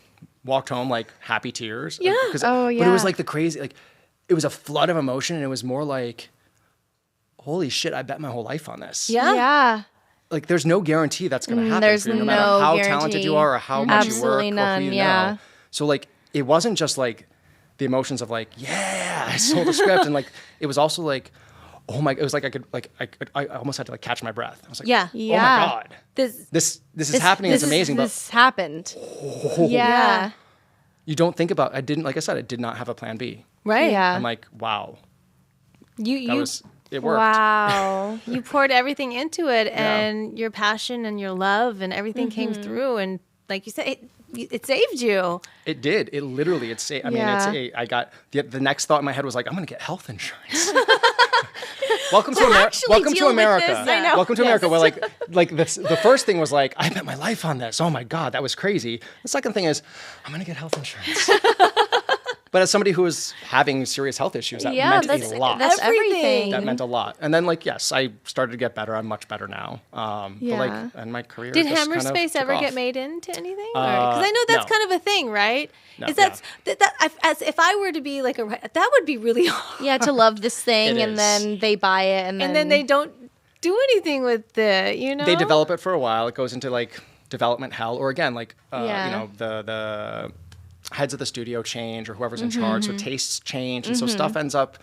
Walked home like happy tears. Yeah. Oh, But it yeah. was like the crazy, like it was a flood of emotion, and it was more like, holy shit, I bet my whole life on this. yeah. Yeah. like there's no guarantee that's going to happen There's for you, no matter no how guarantee. talented you are or how much you work Absolutely or none, who you yeah. know. So like it wasn't just like the emotions of like, yeah, I sold a script, and like it was also like, oh my, it was like I almost had to like catch my breath. I was like, Yeah. oh Yeah. my God, This this is happening. It's amazing, This happened. but Yeah. you don't think about. I didn't, like I said, I did not have a plan B. right. Yeah. I'm like, wow, You it worked. Wow. you poured everything into it, and your passion and your love and everything came through, and like you said, it saved you. It did. It literally. I mean, Yeah. I got the next thought in my head was like, I'm going to get health insurance. Welcome to actually Welcome to deal with America. this, I know. Welcome to America. Where like this, the first thing was like, I bet my life on this. Oh my God, that was crazy. The second thing is, I'm going to get health insurance. But as somebody who was having serious health issues, that meant a lot. That's everything. That meant a lot. And then like, yes, I started to get better. I'm much better now. But like, and my career Did just Hammer kind of Space took ever off. get made into anything? Because I know that's no. kind of a thing, right? No, Is that as if I were to be like that would be really hard. Yeah, to love this thing, It and is. then they buy it, and And then they don't do anything with it, you know? They develop it for a while. It goes into like development hell, or again, like Yeah. you know, the heads of the studio change, or whoever's in charge. So tastes change, and so stuff ends up.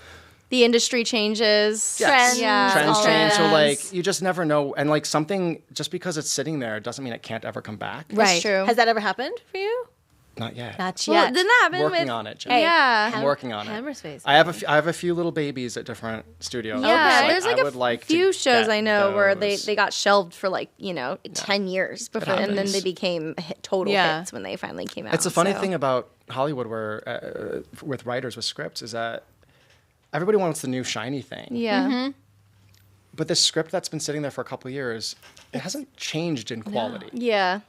the industry changes. Trends. Yeah, Trends all change. So that. like you just never know, and like something just because it's sitting there doesn't mean it can't ever come back. Right. true. Has that ever happened for you? Not yet. Not Well, yet. didn't that happen Working with? on it, Jen. Yeah. I'm working on it. Hammer Space. I have a few little babies at different studios. Yeah, Okay. there's like I a would like to few shows get I know where they those. got shelved for like 10 years before, and then happens. they became total Yeah. hits when they finally came out. It's a funny so. thing about Hollywood, where with writers with scripts, is that everybody wants the new shiny thing. Yeah. But this script that's been sitting there for a couple of years, it hasn't changed in quality. Yeah.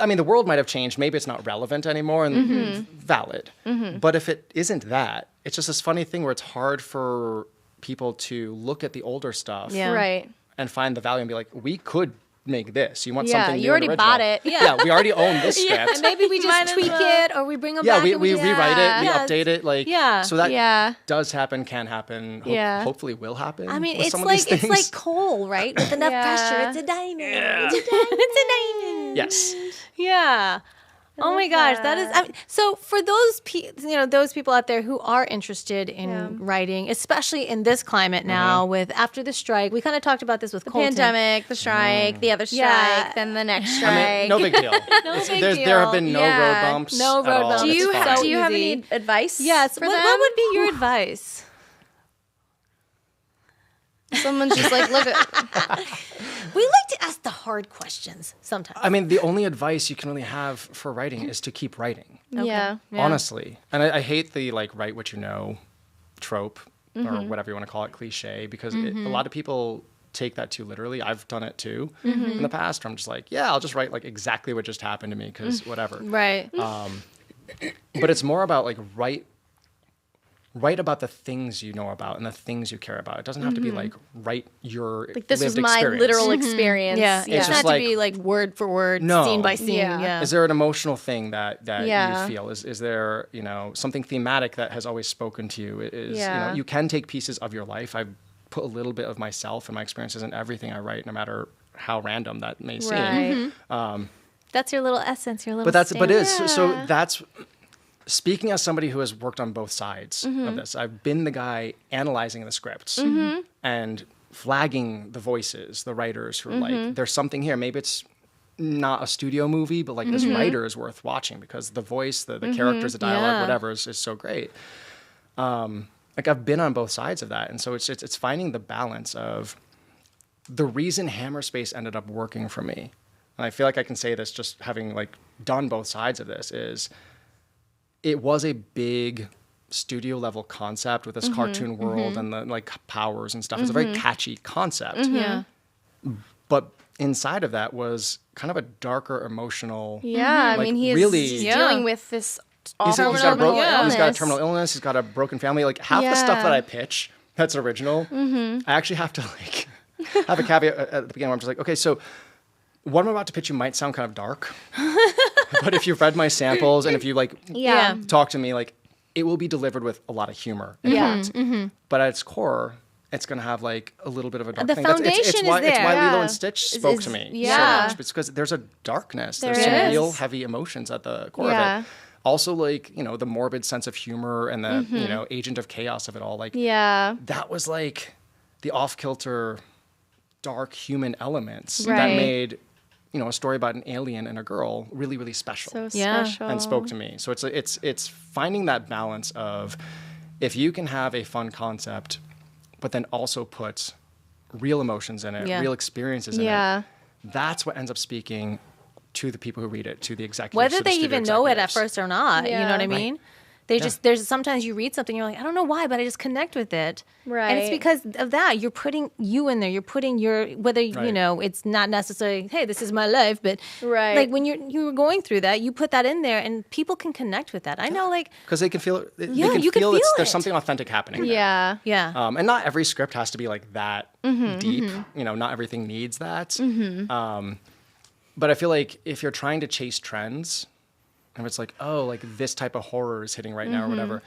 I mean, the world might have changed. Maybe it's not relevant anymore, and valid. But if it isn't that, it's just this funny thing where it's hard for people to look at the older stuff Yeah. Right. and find the value and be like, we could make this. You want Yeah, something new you already and bought original. it. Yeah, we already own this script. And maybe we Might just as tweak well. it, or we bring them Yeah, back. we and rewrite it, we Yeah. update it, like Yeah. so that Yeah. does happen, can happen, Yeah. hopefully will happen. I mean, with it's some of like these things. it's like coal, right? With enough Yeah. pressure, it's a diamond. It's a diamond. It's a diamond. yes, Yeah. Oh my gosh, that is. I mean, so for those those people out there who are interested in writing, especially in this climate now, with after the strike, we kind of talked about this with Colton. Pandemic, the strike, the other strike, Yeah. then the next I strike. mean, no big deal. big There have been deal. no Yeah. road bumps. No at road all. bumps. do you It's so fine. have easy. any advice? Yes. for What them? would be your advice? Someone's just like, look at. We like to ask the hard questions sometimes. I mean, the only advice you can really have for writing is to keep writing. Yeah. Honestly, and I hate the like write what you know trope Mm-hmm. or whatever you want to call it, cliche, because a lot of people take that too literally. I've done it too Mm-hmm. in the past. Where I'm just like, yeah, I'll just write like exactly what just happened to me because whatever. Right. But it's more about like write about the things you know about and the things you care about. It doesn't have to be like write your Like, this was lived my experience. literal experience. Yeah. It's It's just not like- to be like word for word, No. scene by scene. Yeah. Yeah. Is there an emotional thing that Yeah. you feel? Is there something thematic that has always spoken to you? Is Yeah. you can take pieces of your life. I put a little bit of myself and my experiences in everything I write, no matter how random that may seem. Right. That's your little essence, your little. But it is Yeah. so that's speaking as somebody who has worked on both sides of this. I've been the guy analyzing the scripts and flagging the voices, the writers who are like, there's something here. Maybe it's not a studio movie, but like this writer is worth watching because the voice, the characters, the dialogue, Yeah. whatever is so great. Like I've been on both sides of that, and so it's finding the balance of the reason Hammer Space ended up working for me. And I feel like I can say this just having like done both sides of this is it was a big studio level concept with this cartoon world and the like powers and stuff. It's a very catchy concept. Yeah. But inside of that was kind of a darker emotional. Yeah. I Like, mean, he's really- dealing with this He's got a terminal illness. he's got a terminal illness. He's got a broken family. Like half the stuff Yeah. that I pitch that's original, I actually have to like have a caveat at the beginning where I'm just like, okay, so what I'm about to pitch you might sound kind of dark, but if you've read my samples and if you like Yeah. talk to me, like it will be delivered with a lot of humor. Yeah. But at its core, it's going to have like a little bit of a dark The thing. foundation it's is why, there. It's why Lilo Yeah. and Stitch spoke to me so Yeah. much. It's because there's a darkness. There There's some is. real heavy emotions at the core Yeah. of it. Also, like, you know, the morbid sense of humor and the, you know, agent of chaos of it all. Like, Yeah. that was like the off-kilter, dark human elements that Right. made, you know, a story about an alien and a girl really, really special. So Yeah. special. And spoke to me. So it's finding that balance of if you can have a fun concept, but then also put real emotions in it, Yeah. real experiences in Yeah. it. That's what ends up speaking to the people who read it, to the executives. Whether to the they studio even know it at executives. first or not, you know what I Yeah. mean? They just there's sometimes you read something you're like, I don't know why, but I just connect with it. And it's Right. because of that. You're putting you in there. You're putting your whether you Right. know, it's not necessarily, hey, this is my life, but Right. like when you're going through that, you put that in there and people can connect with that. I know like Because they can feel it. They Yeah, can you can feel feel there's it. something authentic happening. there. Yeah. yeah. And not every script has to be like that deep. You know, not everything needs that. But I feel like if you're trying to chase trends, and it's like, oh, like this type of horror is hitting right now or whatever.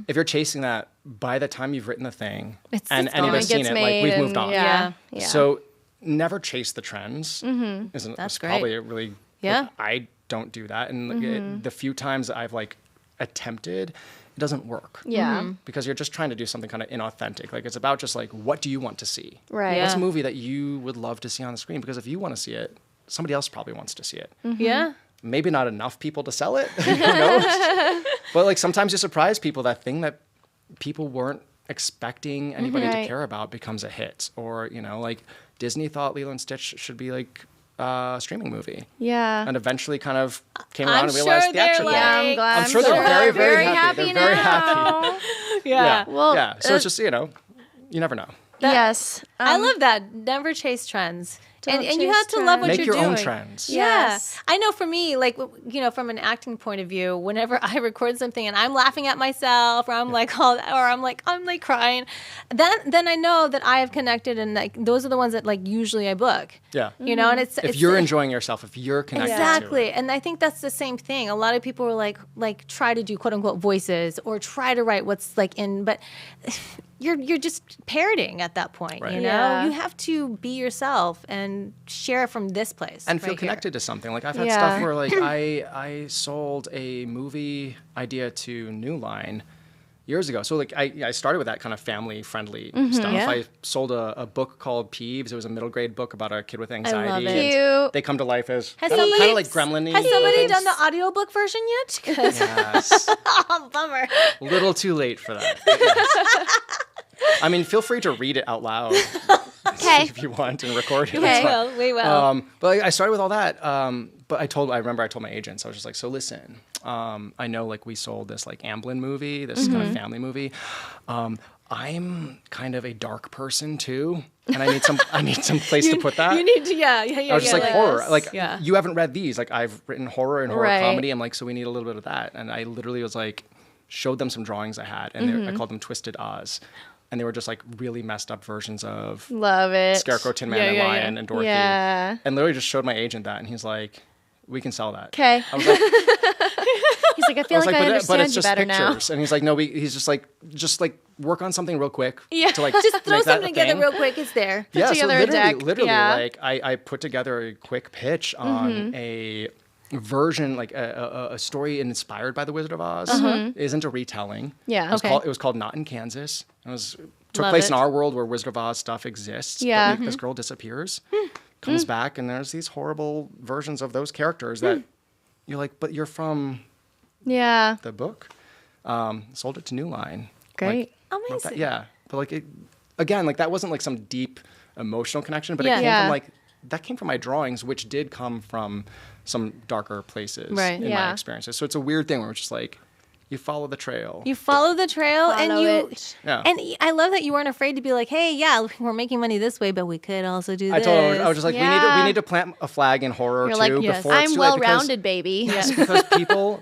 If you're chasing that, by the time you've written the thing and gone. anybody's It seen gets it, like we've made moved and- on. Yeah. Yeah. So never chase the trends. Isn't That's it's great. probably a really Yeah. like, I don't do that, and like, the few times that I've like attempted, it doesn't work. Yeah. Because you're just trying to do something kind of inauthentic. Like it's about just like what do you want to see? Right. Yeah. What's a movie that you would love to see on the screen? Because if you want to see it, somebody else probably wants to see it. Yeah. Maybe not enough people to sell it. Who knows? But like sometimes you surprise people. That thing that people weren't expecting anybody to Right. care about becomes a hit. Or, you know, like Disney thought Lilo and Stitch should be like a streaming movie. Yeah. And eventually kind of came I'm around and sure realized they're theatrically. like- Yeah, I'm glad. I'm sure they're very, very happy. They're very happy. now. Yeah. Well, Yeah. So it's just, you know, you never know. yes. I love that. Never chase trends. And Don't you chase have to love what Make you're your doing. own trends. Yes. Yeah. I know for me, like, you know, from an acting point of view, whenever I record something and I'm laughing at myself or I'm like, or I'm like crying, then I know that I have connected and like, those are the ones that like usually I book. Yeah. You know, and it's If you're enjoying yourself, if you're connected to exactly, it. and I think that's the same thing. A lot of people are like try to do quote unquote voices or try to write what's like in, but you're just parroting at that point. Right. You know, Yeah. you have to be yourself and share from this place And feel right connected to something. Like I've had Yeah. stuff where like I sold a movie idea to New Line years ago. So like I started with that kind of family friendly stuff. Yeah. I sold a book called Peeves. It was a middle grade book about a kid with anxiety. it. and Cute. They come to life as Has kind of somebody- like gremlin-y Has somebody things. done the audiobook version yet? 'Cause- Yes. oh, bummer. Little too late for that. But yes. I mean, feel free to read it out loud Okay. if you want and record it. Okay. That's We fine. will. We will. But I started with all that. But I remember I told my agents, I was just like, so listen, I know like we sold this like Amblin movie, this kind of family movie. I'm kind of a dark person too, and I need some place to put that. You need to, yeah. I was just like horror. Like Yeah. you haven't read these. Like I've written horror and horror Right. comedy. I'm like, so we need a little bit of that. And I literally was like, showed them some drawings I had, and I called them Twisted Oz, and they were just like really messed up versions of Love it. Scarecrow, Tin Man, Yeah, and yeah, Lion, yeah. and Dorothy. Yeah. And literally just showed my agent that, and he's like, we can sell that. Okay. I was like, He's like, I feel like I but understand it's you just better pictures. And he's like, no, he's just like work on something real quick. Yeah. To like Just throw make that something a together thing. real quick. It's there. Yeah, so together a deck. literally, Yeah. like I put together a quick pitch on a version, like a story inspired by The Wizard of Oz. Isn't a retelling. Yeah. It was, Okay. it was called Not in Kansas. Took Love place it. in our world where Wizard of Oz stuff exists. Yeah. But like, this girl disappears, comes back, and there's these horrible versions of those characters that you're like, but you're from Yeah. the book. Sold it to New Line. Great. Wrote that- Amazing. yeah, but like again, like that wasn't like some deep emotional connection, but Yeah. it came Yeah. from like that came from my drawings, which did come from some darker places Right. in Yeah. my experiences. So it's a weird thing where it's just like you follow the trail. You follow the trail and Follow you it. Yeah. and I love that you weren't afraid to be like, hey, yeah, we're making money this way, but we could also do this. I told him, I was just like, Yeah. we need to plant a flag in horror You're too like, yes. before it's I'm too late, well because- rounded, baby. Yes, because people,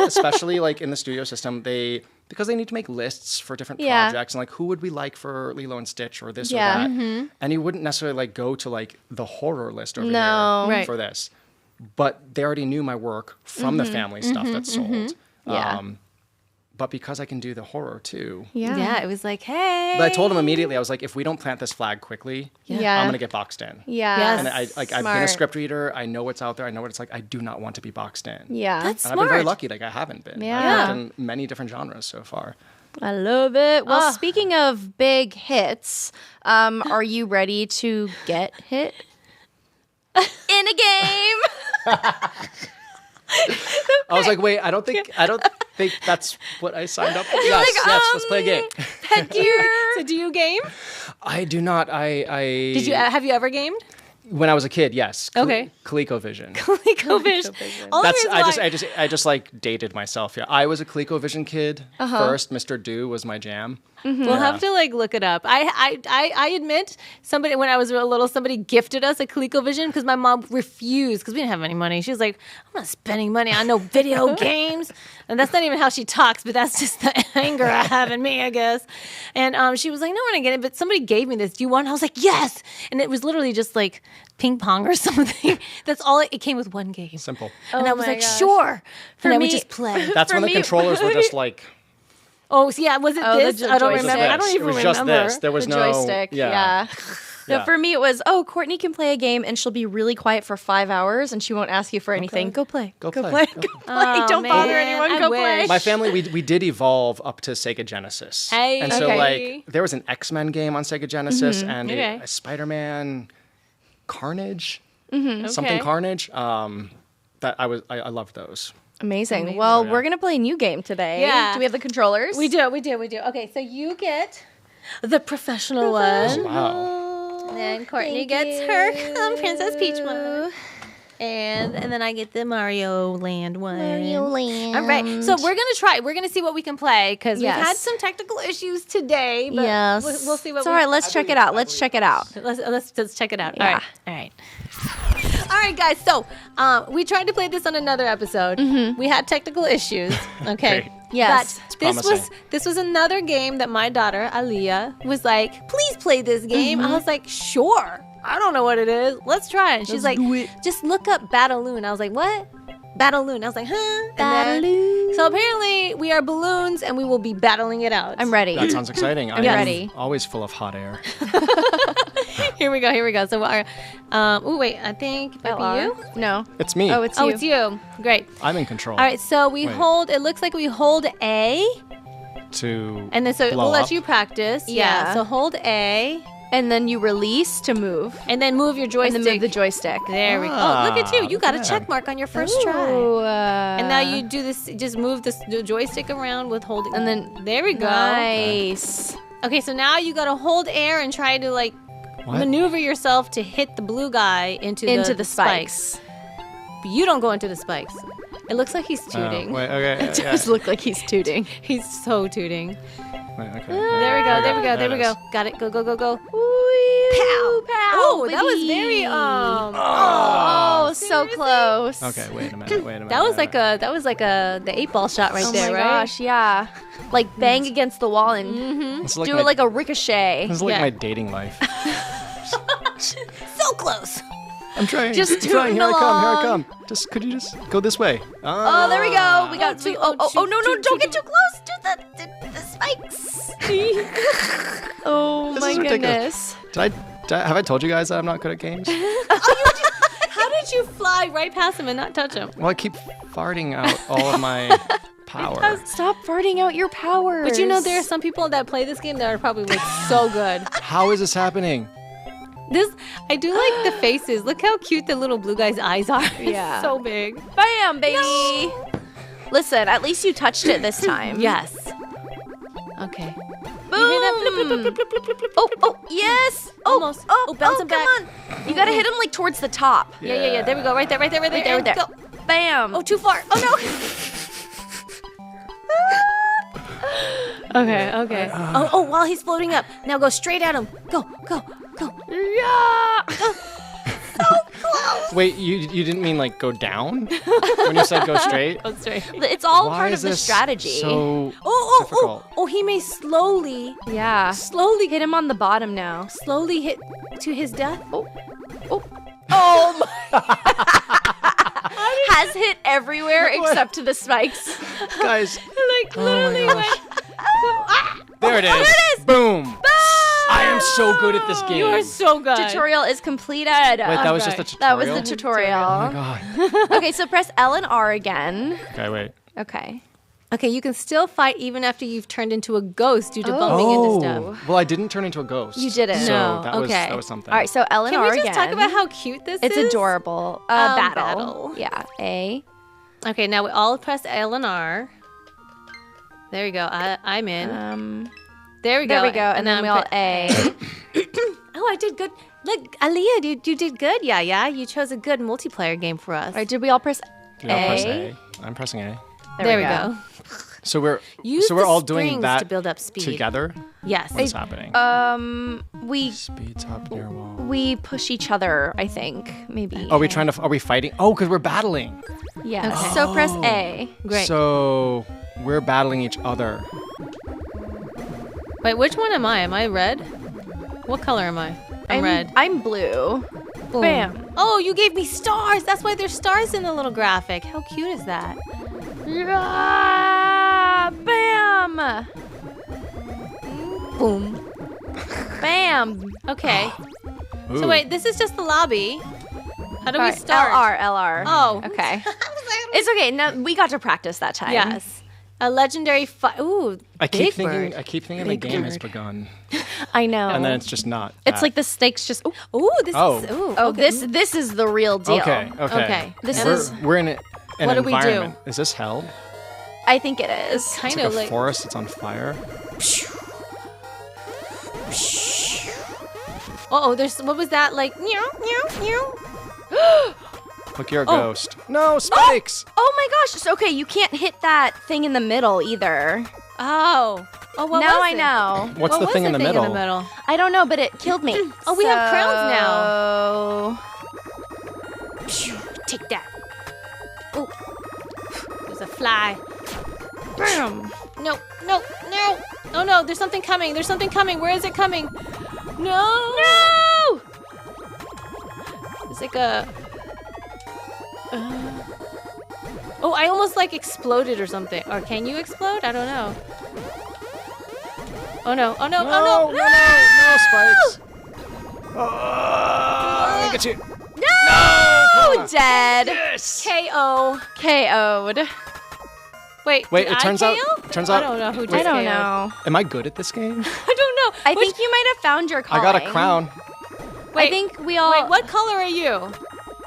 especially like in the studio system, because they need to make lists for different Yeah. projects and like who would we like for Lilo and Stitch or this Yeah. or that, and you wouldn't necessarily like go to like the horror list over No. here Right. for this, but they already knew my work from the family stuff that's sold. Yeah. but because I can do the horror too. Yeah, it was like, hey. But I told him immediately, I was like, if we don't plant this flag quickly, Yeah. I'm going to get boxed in. Yeah. Yes. And I've been a Smart. script reader. I know what's out there. I know what it's like. I do not want to be boxed in. Yeah. That's And I've been very smart. lucky. Like, I haven't been. Yeah. I've worked in many different genres so far. I love it. Well, Ah. speaking of big hits, are you ready to get hit in a game? I was like, wait, I don't think that's what I signed up for. Yes, let's play a game. Headgear. So do you game? I do not. Have you ever gamed? When I was a kid, yes. Okay. ColecoVision. ColecoVision. I just like dated myself. Yeah, I was a ColecoVision kid first. Mr. Do was my jam. We'll have to like look it up. I admit somebody when I was real little, somebody gifted us a ColecoVision because my mom refused because we didn't have any money. She was like, I'm not spending money on no video games. And that's not even how she talks, but that's just the anger I have in me, I guess. And she was like, no, we're not getting it. But somebody gave me this. Do you want? I was like, yes. And it was literally just like ping pong or something. That's all. It came with one game. Simple. And I was my like, gosh. sure. For And I me- would just play. That's For when the me- controllers were just like. Oh, so yeah. Was it this? the I don't joystick. remember. I don't even It was remember. just this. There was The no joystick. Yeah. No, Yeah. for me it was, Courtney can play a game and she'll be really quiet for 5 hours and she won't ask you for anything. Go play. Go Go play. play. Go play. Don't bother man, anyone. I Go play. wish. My family, we did evolve up to Sega Genesis. Hey. And so, Okay. like, there was an X-Men game on Sega Genesis and Okay. a Spider-Man Carnage, something Okay. Carnage. That I loved those. Amazing. Well, Yeah. we're going to play a new game today. Yeah. Do we have the controllers? We do. Okay, so you get the professional one. Wow. And then Courtney gets her Princess Peach one. And then I get the Mario Land one. Land. All right. So we're going to try. We're going to see what we can play because Yes. we've had some technical issues today. But Yes. we'll see what It's all right. Let's check it out. Let's check it out. Let's check it out. Yeah. All right. All right, guys. So we tried to play this on another episode. We had technical issues. Okay. Great. Yes. But promising. this was another game that my daughter Aaliyah was like, please play this game. I was like, sure. I don't know what it is. Let's try it. And she's like, just look up Battle Loon. I was like, what? Battle Loon. I was like, huh? And Battle then- Loon. So apparently we are balloons and we will be battling it out. I'm ready. That sounds exciting. I'm ready. Always full of hot air. Here we go. So our, wait, I think it might be you. No. It's me. Oh, it's Oh, you. it's you. Great. I'm in control. All right, so we Wait. hold, it looks like we hold A, To and then so blow we'll let up. you practice. Yeah. So hold A, And then you release to move. and then move your And joystick. then move the joystick. There we go. Oh, look at you. You got a Ah, check mark on your first try. Ooh, And now you do this, just move the joystick around with holding. And then- there we go. Nice. Okay, so now you got to hold air and try to like What? maneuver yourself to hit the blue guy into the spikes. But you don't go into the spikes. It looks like he's tooting. Wait, okay. It does look like he's tooting. He's so tooting. Wait, okay. There we go. There we go. There we it go. is. Got it. Go. Pow. Pow. Oh, that was baby. very Oh, so close. Okay, wait a minute. That was like the 8-ball shot right Oh there, my right? gosh, yeah. Like bang against the wall and It's like do my, it like a ricochet. It's like Yeah. my dating life. So close. I'm trying. Just I'm trying. tooting Here I along. come. Just could you just go this way? Oh, there we go. We got. shoot, Oh, shoot, no! shoot, Don't shoot, get too close to the spikes. Oh This my is goodness! ridiculous. Have I told you guys that I'm not good at games? How did you fly right past him and not touch him? Well, I keep farting out all of my power. Stop farting out your powers. But you know, there are some people that play this game that are probably like so good. How is this happening? I do like the faces. Look how cute the little blue guy's eyes are. It's Yeah. so big. Bam, baby. Listen, at least you touched it this time. Yes. Okay. Boom. You hear that? Blip, blip, blip, blip, blip, blip, blip. Oh, yes. Almost. Oh, bouncing come back. on. You gotta hit him like towards the top. Yeah. There we go. Right there. Right there. Go. Bam. Oh, too far. Oh no. Okay. Oh, while he's floating up. Now go straight at him. Go. Yeah. Wait, you didn't mean like go down when you said go straight? Go straight. It's all Why part is of the this strategy. so Oh, difficult? he may slowly Yeah. Hit him on the bottom now. hit to his death. Oh my. has hit everywhere except to the spikes. Guys. Like literally went. There it is. There it is. Boom. I am so good at this game. You are so good. Tutorial is completed. Wait, that was just the tutorial? That was the tutorial. Oh my god. Okay, so press L and R again. Okay, wait. Okay. Okay, you can still fight even after you've turned into a ghost due to bumping into stuff. Well, I didn't turn into a ghost. You didn't. So No, that was okay. that was something. All right, so L and Can R we just again. talk about how cute this It's is? adorable. Battle. Yeah, A. Okay, now we all press L and R. There we go. I'm in. There we go. There we go. And then we all A. Oh, I did good. Look, Aaliyah, you did good. Yeah. You chose a good multiplayer game for us. All right, did we all press Did I press A? A? I'm pressing A. There we go. So we're Use so we're the all doing strings that to build up speed. together. Yes. What's happening? We Speeds up near wall. we push each other, I think. Maybe. Are we trying to? Are we fighting? Oh, because we're battling. Yeah. Okay. So press A. Great. So we're battling each other. Wait, which one am I? Am I red? What color am I? I'm red. I'm blue. Boom. Bam. Oh, you gave me stars. That's why there's stars in the little graphic. How cute is that? Yeah. Bam. Boom. Bam. Okay. Ooh. So wait, this is just the lobby. How do All we right, start? LR. Oh. Okay. It's okay. No, we got to practice that time. Yes. A legendary fight. Ooh, I keep Big thinking. Bird. I keep thinking Big the game has Bird. begun, I know. and then it's just not. It's that. like the stakes just. Ooh, this Oh. is. Ooh, Oh, okay. this is the real deal. Okay. Okay. This we're, is- we're in an What do we do? environment. Is this hell? I think it is. Kind It's like of a like. forest. It's on fire. Oh, there's. What was that like? Meow, meow, meow. Look, you're a ghost. No spikes. Oh my gosh. So, okay, you can't hit that thing in the middle either. Oh. Oh, what now was I it? know. What's What the was thing in the middle? I don't know, but it killed me. Oh, we have crowns now. Take that. Oh, there's a fly. Bam. No. Oh no, there's something coming. There's something coming. Where is it coming? No. No. It's like a. Oh, I almost like exploded or something. Or can you explode? I don't know. Oh no! Oh no! Oh no! No spikes. Oh, look at you. No. Dead. KO. KO'd. Wait. Wait, did it I turns out. KO? Turns I out. don't know who just I don't KO'd. know. Am I good at this game? I don't know. I think you might have found your I calling. got a crown. Wait, I think we all. Wait, what color are you?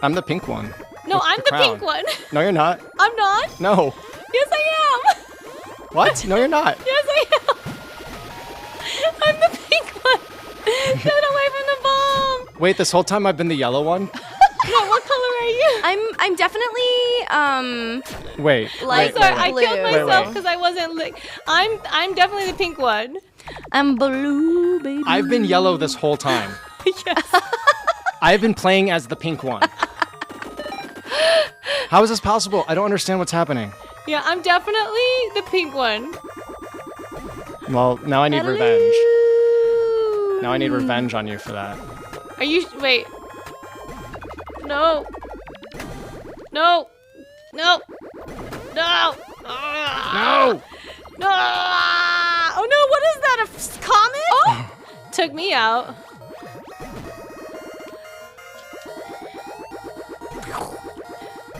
I'm the pink one. No, With I'm the crown. pink one. No, you're not. I'm not. No. Yes, I am. What? No, you're not. Yes, I am. I'm the pink one. Get away from the bomb. Wait, this whole time I've been the yellow one? No, what color are you? I'm definitely Wait. Like- wait, Sorry, wait, I wait. killed wait. myself because I wasn't like. I'm definitely the pink one. I'm blue, baby. I've been yellow this whole time. Yes. I've been playing as the pink one. How is this possible? I don't understand what's happening. Yeah, I'm definitely the pink one. Well, now I need revenge. Now I need revenge on you for that. Are you? Wait. No. No. No. No. No! No. Oh no! What is that? A comet? Oh. Took me out.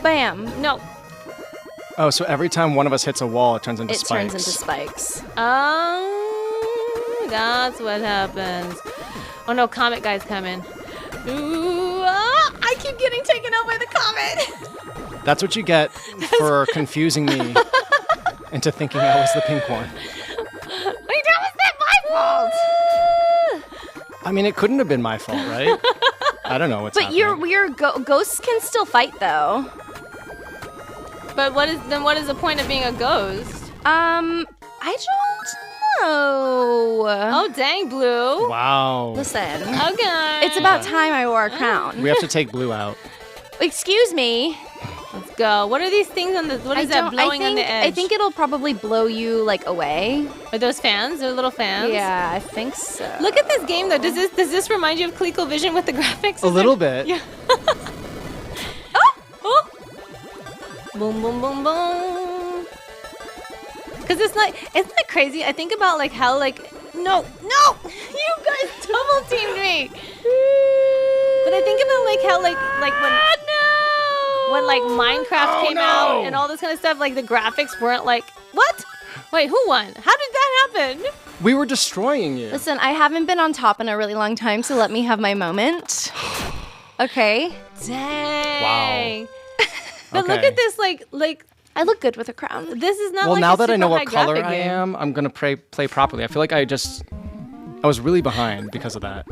Bam. No. Oh, so every time one of us hits a wall, it turns into It spikes. turns into spikes. That's what happens. Oh no, comet guy's coming. Ooh, I keep getting taken out by the comet. That's what you get for confusing me into thinking I was the pink one. Wait, that was not my fault. I mean, it couldn't have been my fault, right? I don't know what's But happening. your ghosts can still fight though. But what is the point of being a ghost? I don't know. Oh dang, Blue. Wow. Listen. Okay. It's about time I wore a crown. We have to take Blue out. Excuse me. Let's go. What are these things on the? What is that blowing on the edge? I think it'll probably blow you like away. Are those fans? They're little fans. Yeah, I think so. Look at this game though. Does this remind you of ColecoVision with the graphics? A little bit. Yeah. Oh! Boom, boom, boom, boom. Because it's not crazy. I think about like how like no, you guys double teamed me. But I think about like how like when like Minecraft came out and all this kind of stuff, like the graphics weren't like what? Wait, who won? How did that happen? We were destroying you. Listen, I haven't been on top in a really long time, so let me have my moment. Okay. Dang. Wow. But look at this, like I look good with a crown. this is not Well, like now a that I know super what color high-graphic I game. am, I'm gonna play properly. I feel like I was really behind because of that.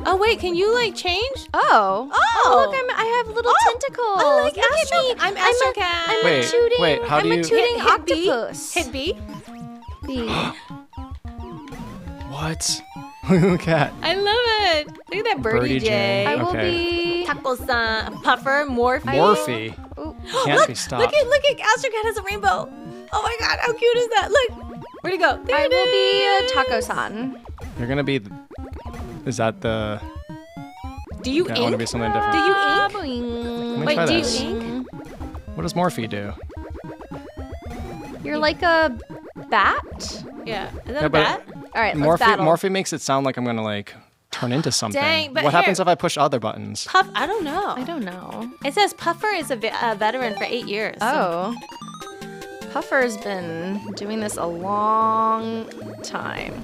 Oh wait, can you like change? Oh, look, I have little tentacles. I like Look at Astro. me. I'm Astro Cat. I'm Wait, a tooting. wait, how do I'm you- a tooting Hit B. octopus. Hit B. B. What? Look at I love it. Look at that Birdie J. I will Okay. be. Taco-san, Puffer, Morphe. Morphe. Ooh. Can't be stopped. Look at Astro Cat has a rainbow. Oh my god, how cute is that? Look. Where'd it go? There I it will be is. a taco-san. You're gonna be. Is that the? Do you Yeah, I want to ink? be something different. Do you ink? Let me Wait, try do this. you ink? What does Morphe do? You're like a bat. Yeah. Is that Yeah, a but bat? All right, let's Morphe battle. Morphe makes it sound like I'm gonna like turn into something. Dang, but what happens here- if I push other buttons? Puff, I don't know. I don't know. It says Puffer is a veteran for 8 years. Oh. Puffer's been doing this a long time.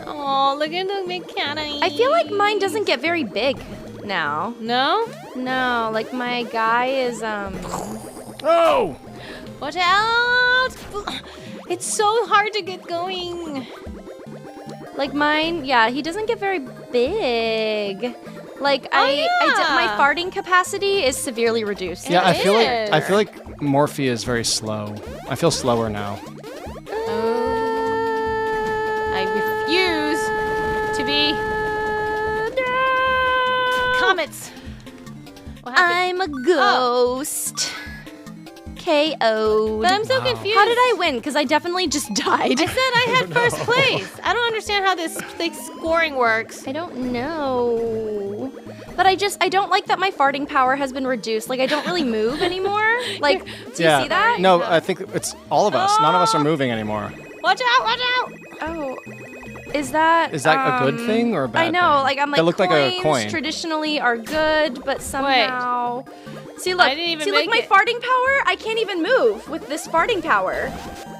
Oh, look at the big cat. I feel like mine doesn't get very big now. No? No, like my guy is Oh! Watch out! It's so hard to get going. like mine, yeah, he doesn't get very big. Like yeah. my farting capacity is severely reduced. Yeah, I It feel like is. Morphe is very slow. I feel slower now. I refuse to be comets. What happened? I'm a ghost. KO'd. But I'm so confused. How did I win? Because I definitely just died. I said I had first place. I don't understand how this like scoring works. I don't know. But I don't like that my farting power has been reduced. Like I don't really move anymore. Like, do you see that? No, I think it's all of us. None of us are moving anymore. Watch out! Watch out! Oh. Is that a good thing or a bad I know, thing? like I'm like They look like a coin. traditionally are good, but somehow See, look. I didn't even See, look, make my it. farting power. I can't even move with this farting power.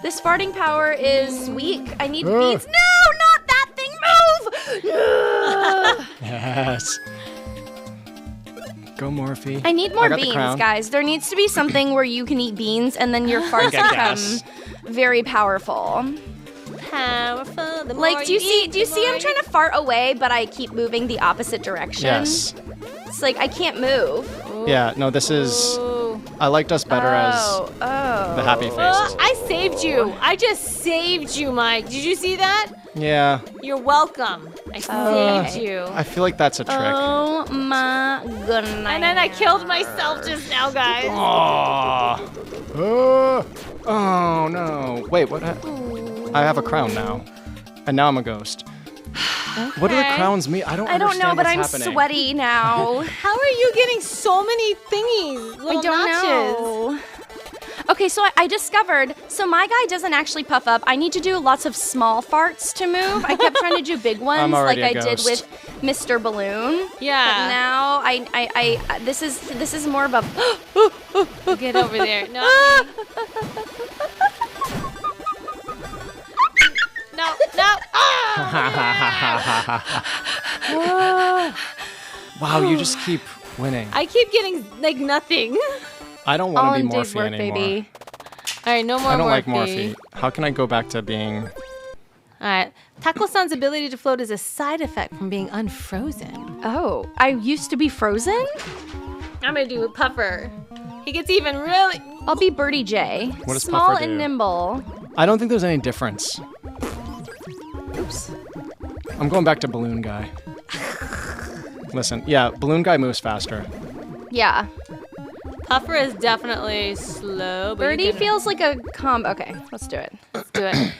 This farting power is weak. I need beads. No, not that thing. Move. No. Yes. Go Morphe. I need more got the beans, crown. guys. There needs to be something where you can eat beans and then your farts Get gas. become very powerful. Powerful. The Like, more do you see? eat, Do you the see? more I'm trying to fart away, but I keep moving the opposite direction. Yes. It's like I can't move. Yeah. No, this is. Ooh. I liked us better as Oh. the happy faces. I saved you. I just saved you, Mike. Did you see that? Yeah. You're welcome. I saved you. I feel like that's a trick. Oh my goodness. And then I killed myself just now, guys. Aw. Oh no. Wait, what? I have a crown now. And now I'm a ghost. What do the Okay. crowns mean? I don't I don't know, understand but what's I'm happening. sweaty now. How are you getting so many thingies? I Little don't notches? know. Okay, so I discovered, so my guy doesn't actually puff up. I need to do lots of small farts to move. I kept trying to do big ones like already a I did ghost. with Mr. Balloon. Yeah. But now this is more of a Get over there. No. No, no. Oh, Wow, you just keep winning. I keep getting like nothing. I don't all want to in be day's Morphe work, anymore. baby. All right, no more I don't Morphe. like Morphe. How can I go back to being? All right. Taco-san's ability to float is a side effect from being unfrozen. Oh, I used to be frozen? I'm gonna do a Puffer. He gets even really. I'll be Birdie J. What does Small Puffer and do? nimble. I don't think there's any difference. Oops. I'm going back to Balloon Guy. Listen, yeah, Balloon Guy moves faster. Yeah. Puffer is definitely slow, but Birdie you can feels like a combo. Okay, let's do it. do it.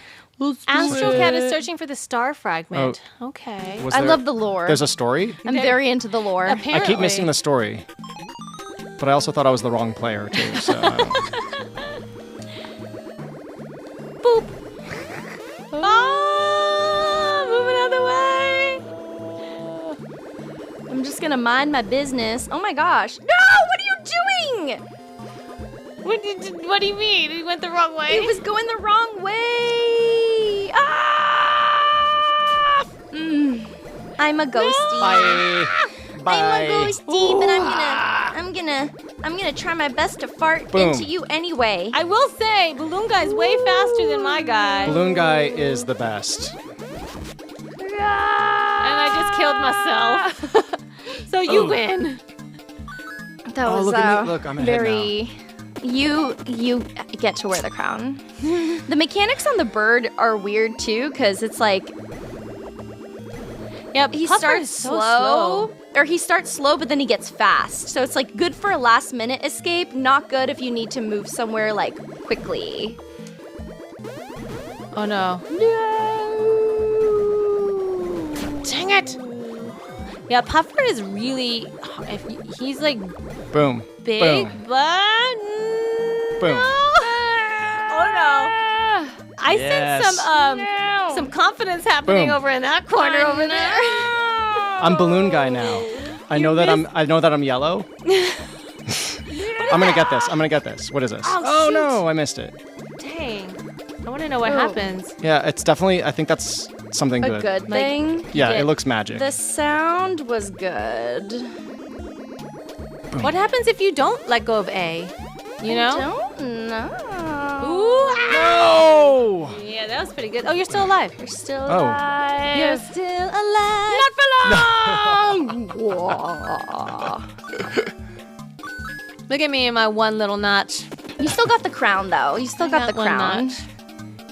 Astro Cat is searching for the star fragment. Okay. Was I there- love the lore. There's a story? I'm very into the lore. Apparently. I keep missing the story. But I also thought I was the wrong player too. So. Boop. Oh, moving out of the way. I'm just gonna mind my business. Oh my gosh. No, what are you doing? What do you mean? You went the wrong way? It was going the wrong way. Ah! I'm a ghosty. Bye. Bye. I'm a ghosty, but I'm gonna try my best to fart into you anyway. I will say, Balloon Guy's way faster than my guy. Balloon Guy is the best. And I just killed myself. So you win. That was look at me. Look, I'm ahead very. You get to wear the crown. The mechanics on the bird are weird too, because it's like. Yep, He Puffer starts is so slow, or he starts slow, but then he gets fast. So it's like good for a last-minute escape, not good if you need to move somewhere like quickly. Oh no. No. Dang it. Yeah, Puffer is really. He's like Boom. big, Boom. but. Boom. No. Oh no. I Yes. sense some confidence happening Boom. over in that corner over there. I'm Balloon Guy now. I know that I'm yellow. I'm gonna get this. What is this? Oh, shoot. No, I missed it. Dang. I want to know what happens. Yeah, it's definitely. I think that's something A good. good thing. Yeah, get- it looks magic. The sound was good. What happens if you don't let go of A? You know? Don't know. Ooh, No. yeah, that was pretty good. Oh, you're still alive. You're still Oh. alive. You're still alive. Not for long. Whoa. Look at me in my one little notch. You still got the crown, though. You still got the one crown. notch.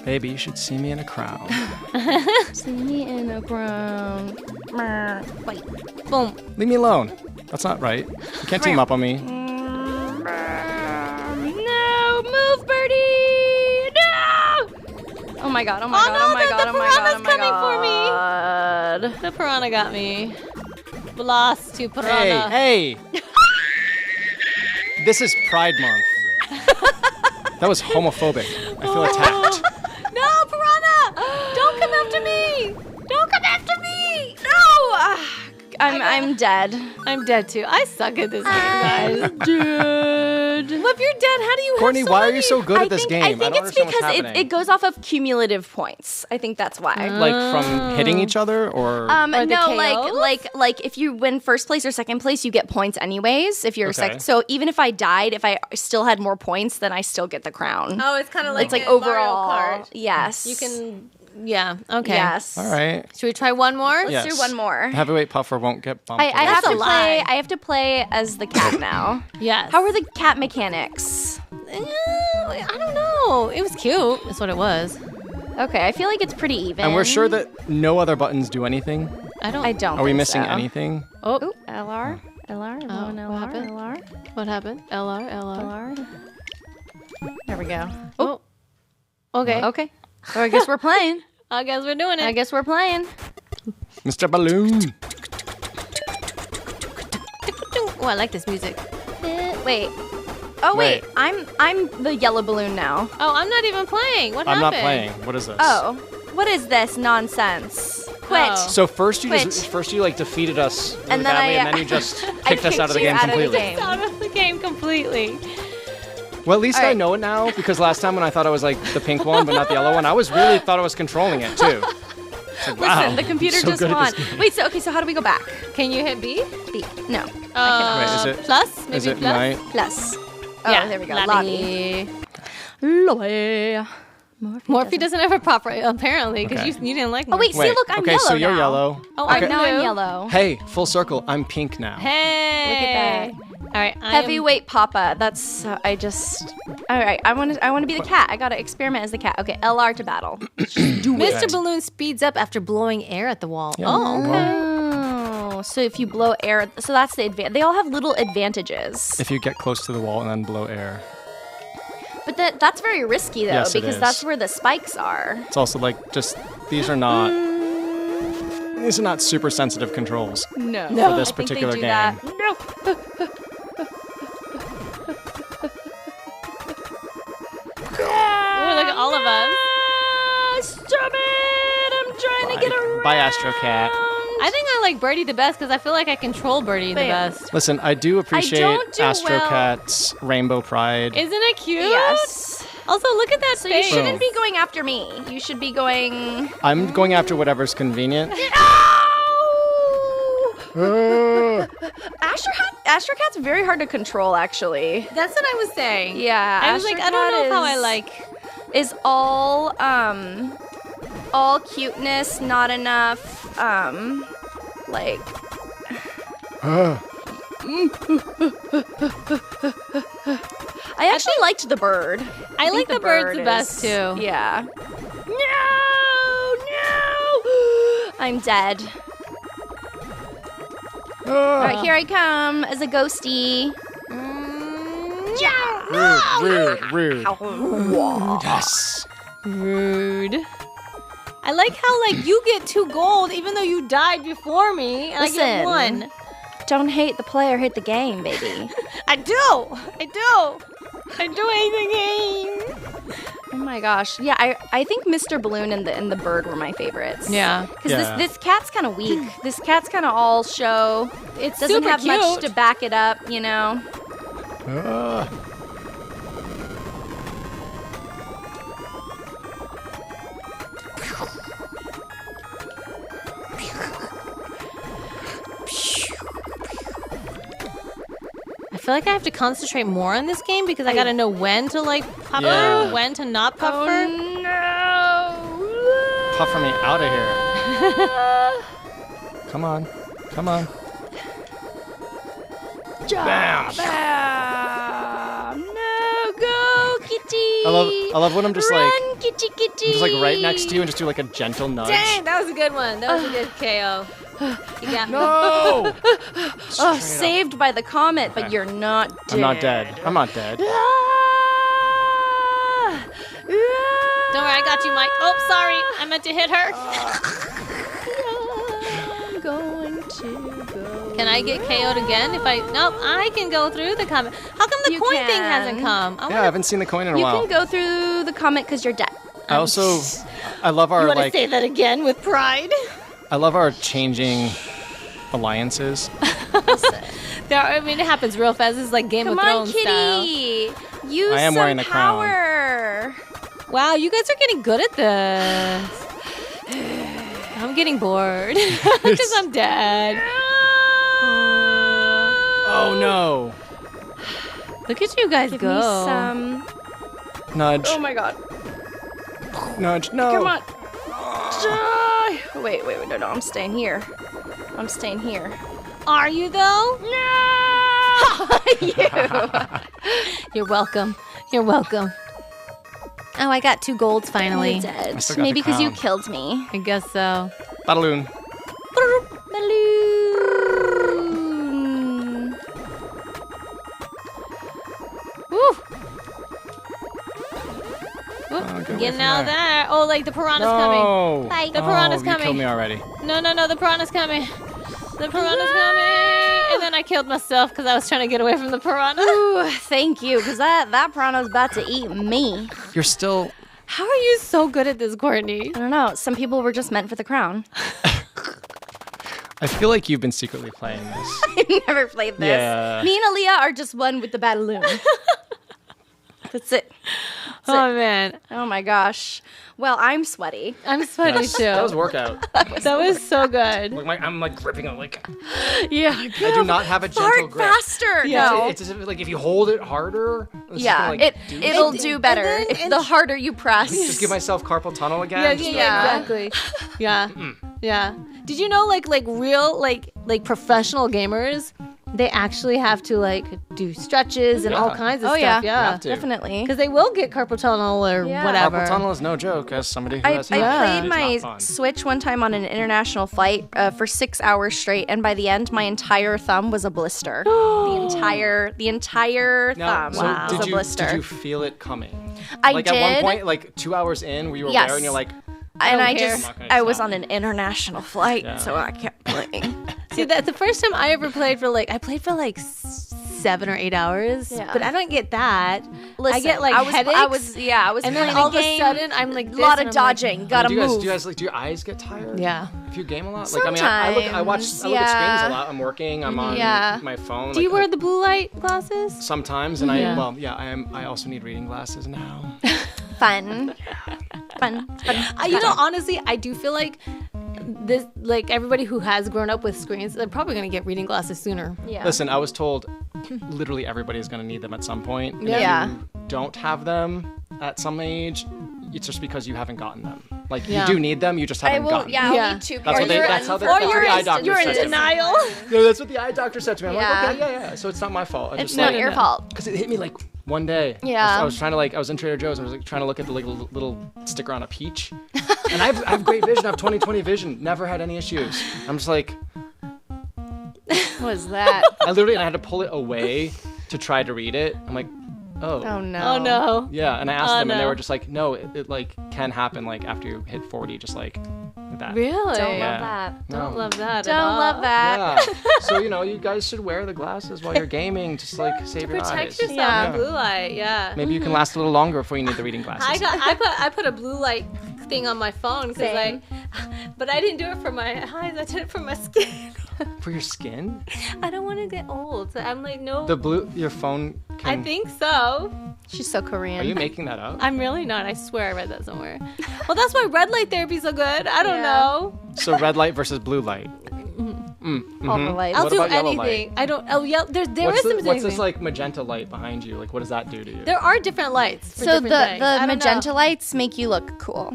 Baby, you should see me in a crown. See me in a crown. Wait. Boom. Leave me alone. That's not right. You can't team up on me. No, move, Birdie! No! Oh my god! Oh my god! no, Oh my the god! Oh my god! piranha's Oh my coming for me. god! The piranha got me. Blast to piranha. Hey. This is Pride Month. That was homophobic. I feel attacked. No, piranha! Don't come after me! Don't come after me! No! I'm dead. I'm dead too. I suck at this game, guys. Dead. Well, if you're dead, how do you Courtney, have so why are many? you so good at this game? I think don't it's understand what's because happening. it goes off of cumulative points. I think that's why. Like from hitting each other, or Or the No, KOs? like if you win first place or second place, you get points anyways. If you're Okay. second, so even if I died, if I still had more points, then I still get the crown. Oh, it's kind of like It's like in overall. Mario Kart. Yes. You can, yeah, okay. Yes. all right. Should we try one more? Yes. Do one more. Heavyweight Puffer won't get bumped. I have That's to a play. lie. I have to play as the cat now. Yes. How are the cat mechanics? I don't know. It was cute. That's what it was. Okay, I feel like it's pretty even. And we're sure that no other buttons do anything. I don't. I don't. Are we think missing so. anything? Oh, Ooh, LR, LR, Oh, LR, what happened? LR, what happened? LR. LR. There we go. Oh. Okay. Okay. So I guess we're playing. I guess we're doing it. I guess we're playing. Mr. Balloon. Oh, I like this music. Wait. Oh wait. Wait. I'm the yellow balloon now. Oh, I'm not even playing. What I'm happened? not playing. What is this? Oh, what is this nonsense? Quit. Oh. So first you Quit. like defeated us really And then badly, I- and then you just I kicked us out of the kicked you game out of the completely. game. Out of the game completely. Well, at least All I right. know it now, because last time when I thought I was like the pink one but not the yellow one, I was really thought I was controlling it too. It's like, wow, Listen, the computer I'm so just good at won. this game. Wait, so okay, so how do we go back? Can you hit B? B. No. Wait, is it- plus? Maybe Is it plus? night? Plus. Oh, Yeah, there we go. lobby. Lobby. Morphe doesn't have a proper, apparently, because Okay. you didn't like Morphe. Oh wait, see, Wait, look, I'm okay, yellow so you're now. yellow. Oh, Okay. I'm Now I'm blue. yellow. Hey, full circle. I'm pink now. Hey. Look at All right. Heavyweight Papa. That's I just. All right, I want to be the cat. I gotta experiment as the cat. Okay, LR to battle. Mr. Balloon speeds up after blowing air at the wall. Yeah. Oh, okay. Oh, so if you blow air, so that's the advantage. They all have little advantages. If you get close to the wall and then blow air. But that's very risky though, Yes, it because is. that's where the spikes are. It's also like just these are not super sensitive controls No, for this I think they particular do game. that. No. gonna get around. Bye, Astro Cat. I think I like Birdie the best because I feel like I control Birdie the best. Listen, I do appreciate don't do Astro well. Cat's rainbow pride. Isn't it cute? Yes. Also, look at that So you face. shouldn't be going after me. You should be going. I'm going after whatever's convenient. Astro Cat's very hard to control, actually. That's what I was saying. Yeah, I was like, I don't know how I like. Is all cuteness, not enough. Like. I actually liked the bird. I like think the birds the bird best is- too. Yeah. No! I'm dead. All right, here I come as a ghosty. Rude. Yes. Rude. I like how like you get 2 gold even though you died before me and I get Listen. 1. Don't hate the player, hate the game, baby. I do hate the game. Oh my gosh. Yeah, I think Mr. Balloon and the bird were my favorites. Yeah. Because Yeah. this cat's kind of weak. This cat's kind of all show. It's Doesn't super have cute. much to back it up, you know? I feel like I have to concentrate more on this game because I gotta know when to like puff Yeah. her, when to not puff her. No! Puffer me out of here. Come on. Bam. No, go, kitty! I love when I'm just Run, like kitty, kitty! I'm just like right next to you and just do like a gentle nudge. Dang, that was a good one. That was a good KO. You got me. No. Oh, saved by the comet, but you're not dead. I'm not dead. I'm not dead. Don't worry, I got you, Mike. Oh, sorry. I meant to hit her. I'm going to go. Can I get KO'd again if I... Nope, I can go through the comet. How come the You coin thing can. hasn't come? Yeah, I haven't seen the coin in a You while. can go through the comet because you're dead. I also I love our You want to like say that again with pride? I love our changing alliances. I mean, it happens real fast. It's like Game Come of on, Thrones style. kitty. Use I am some wearing the crown. power. Wow, you guys are getting good at this. I'm getting bored because I'm dead. Oh no. Look at you guys Give go. me some. Nudge. Oh my god. Nudge. No. Come on. Die. Wait, no, I'm staying here. Are you though? No! You're welcome. You're welcome. Oh, I got 2 golds finally. You're dead. I still got Maybe the because you crown. killed me. I guess so. Battle Loon. Balloon. Woo! Get away Getting from out of there. there. Oh, like the piranha's coming. No. Bye. The piranha's You coming. killed me already. No, the piranha's coming. The piranha's coming. And then I killed myself because I was trying to get away from the piranha. Ooh, thank you, because that piranha's about to eat me. You're still How are you so good at this, Courtney? I don't know. Some people were just meant for the crown. I feel like you've been secretly playing this. I've never played this. Yeah. Me and Aaliyah are just one with the Battle Loon. That's it. Oh, man. Oh my gosh. Well, I'm sweaty. I'm sweaty Yes, too. that was workout. That was so good. I'm like gripping it like Yeah. I do not have a gentle Fart grip. faster. Yeah. No. It's as if like if you hold it harder. It's Yeah, just gonna, like, it'll it. do better And then- if and the harder you press. just give myself carpal tunnel again. Yeah, Just yeah. exactly. Yeah, yeah. Did you know, like real, like professional gamers, they actually have to like do stretches and all Yeah. kinds of Oh, stuff. yeah. have to. Definitely. Because they will get carpal tunnel or Yeah. whatever. Carpal tunnel is no joke. As somebody who I has played it is my not fun. Switch one time on an international flight for 6 hours straight, and by the end, my entire thumb was a blister. the entire Now, thumb so was did a blister. you feel it coming? I like did, at one point, like 2 hours in, were you Yes. aware and you're like, and don't I care. just I'm not gonna I was stop. on an international flight, Yeah. so I kept playing. See, that's the first time I ever played for like 6 7 or 8 hours. Yeah. But I don't get that. Listen, I get like headaches. I was and then playing all a of a game, sudden I'm like a this, lot and of I'm like, dodging. Gotta do you move. guys do your eyes get tired? Yeah. If you game a lot? Sometimes, I look at screens yeah. a lot. I'm working. I'm on my phone. Do you wear the blue light glasses? Sometimes, and Yeah. I also need reading glasses now. Fun. Honestly, I do feel like this, like everybody who has grown up with screens, they're probably going to get reading glasses sooner. Yeah. Listen, I was told literally everybody is going to need them at some point. And Yeah. if you don't have them at some age, it's just because you haven't gotten them. Like, Yeah. you do need them, you just haven't gotten them. Yeah. I'll need 2 That's what pairs. that's how the eye doctor You're in said to me. denial. No, that's what the eye doctor said to me. I'm Yeah. like, okay, yeah. So it's not my fault. It's not your fault. Because it hit me like one day. Yeah. I was trying to I was in Trader Joe's and I was like trying to look at the little sticker on a peach. And I have great vision. I have 20/20 vision. Never had any issues. I'm just like, What was that? I literally, and I had to pull it away to try to read it. I'm like, oh. Oh no. Oh no. Yeah, and I asked them, and they no. were just like, no, it like can happen like after you hit 40, just like that. Really? Don't Yeah. love that. Don't No. love that. Don't at all. love that. Yeah. So you guys should wear the glasses while you're gaming, just like save your eyes. Protect yourself Yeah. from blue light. Yeah. Maybe you can last a little longer before you need the reading glasses. I put a blue light thing on my phone because Same. but I didn't do it for my eyes. I did it for my skin. For your skin? I don't want to get old. So I'm like, no. Your phone can... I think so. She's so Korean. Are you making that up? I'm really not. I swear I read that somewhere. Well, that's why red light therapy is so good. I don't Yeah. know. So red light versus blue light. All the lights. I'll What do about yellow anything. light? I don't. Oh, yeah. There is some. What's this like magenta light behind you? Like, what does that do to you? There are different lights. For So different things. I the don't magenta know. lights make you look cool.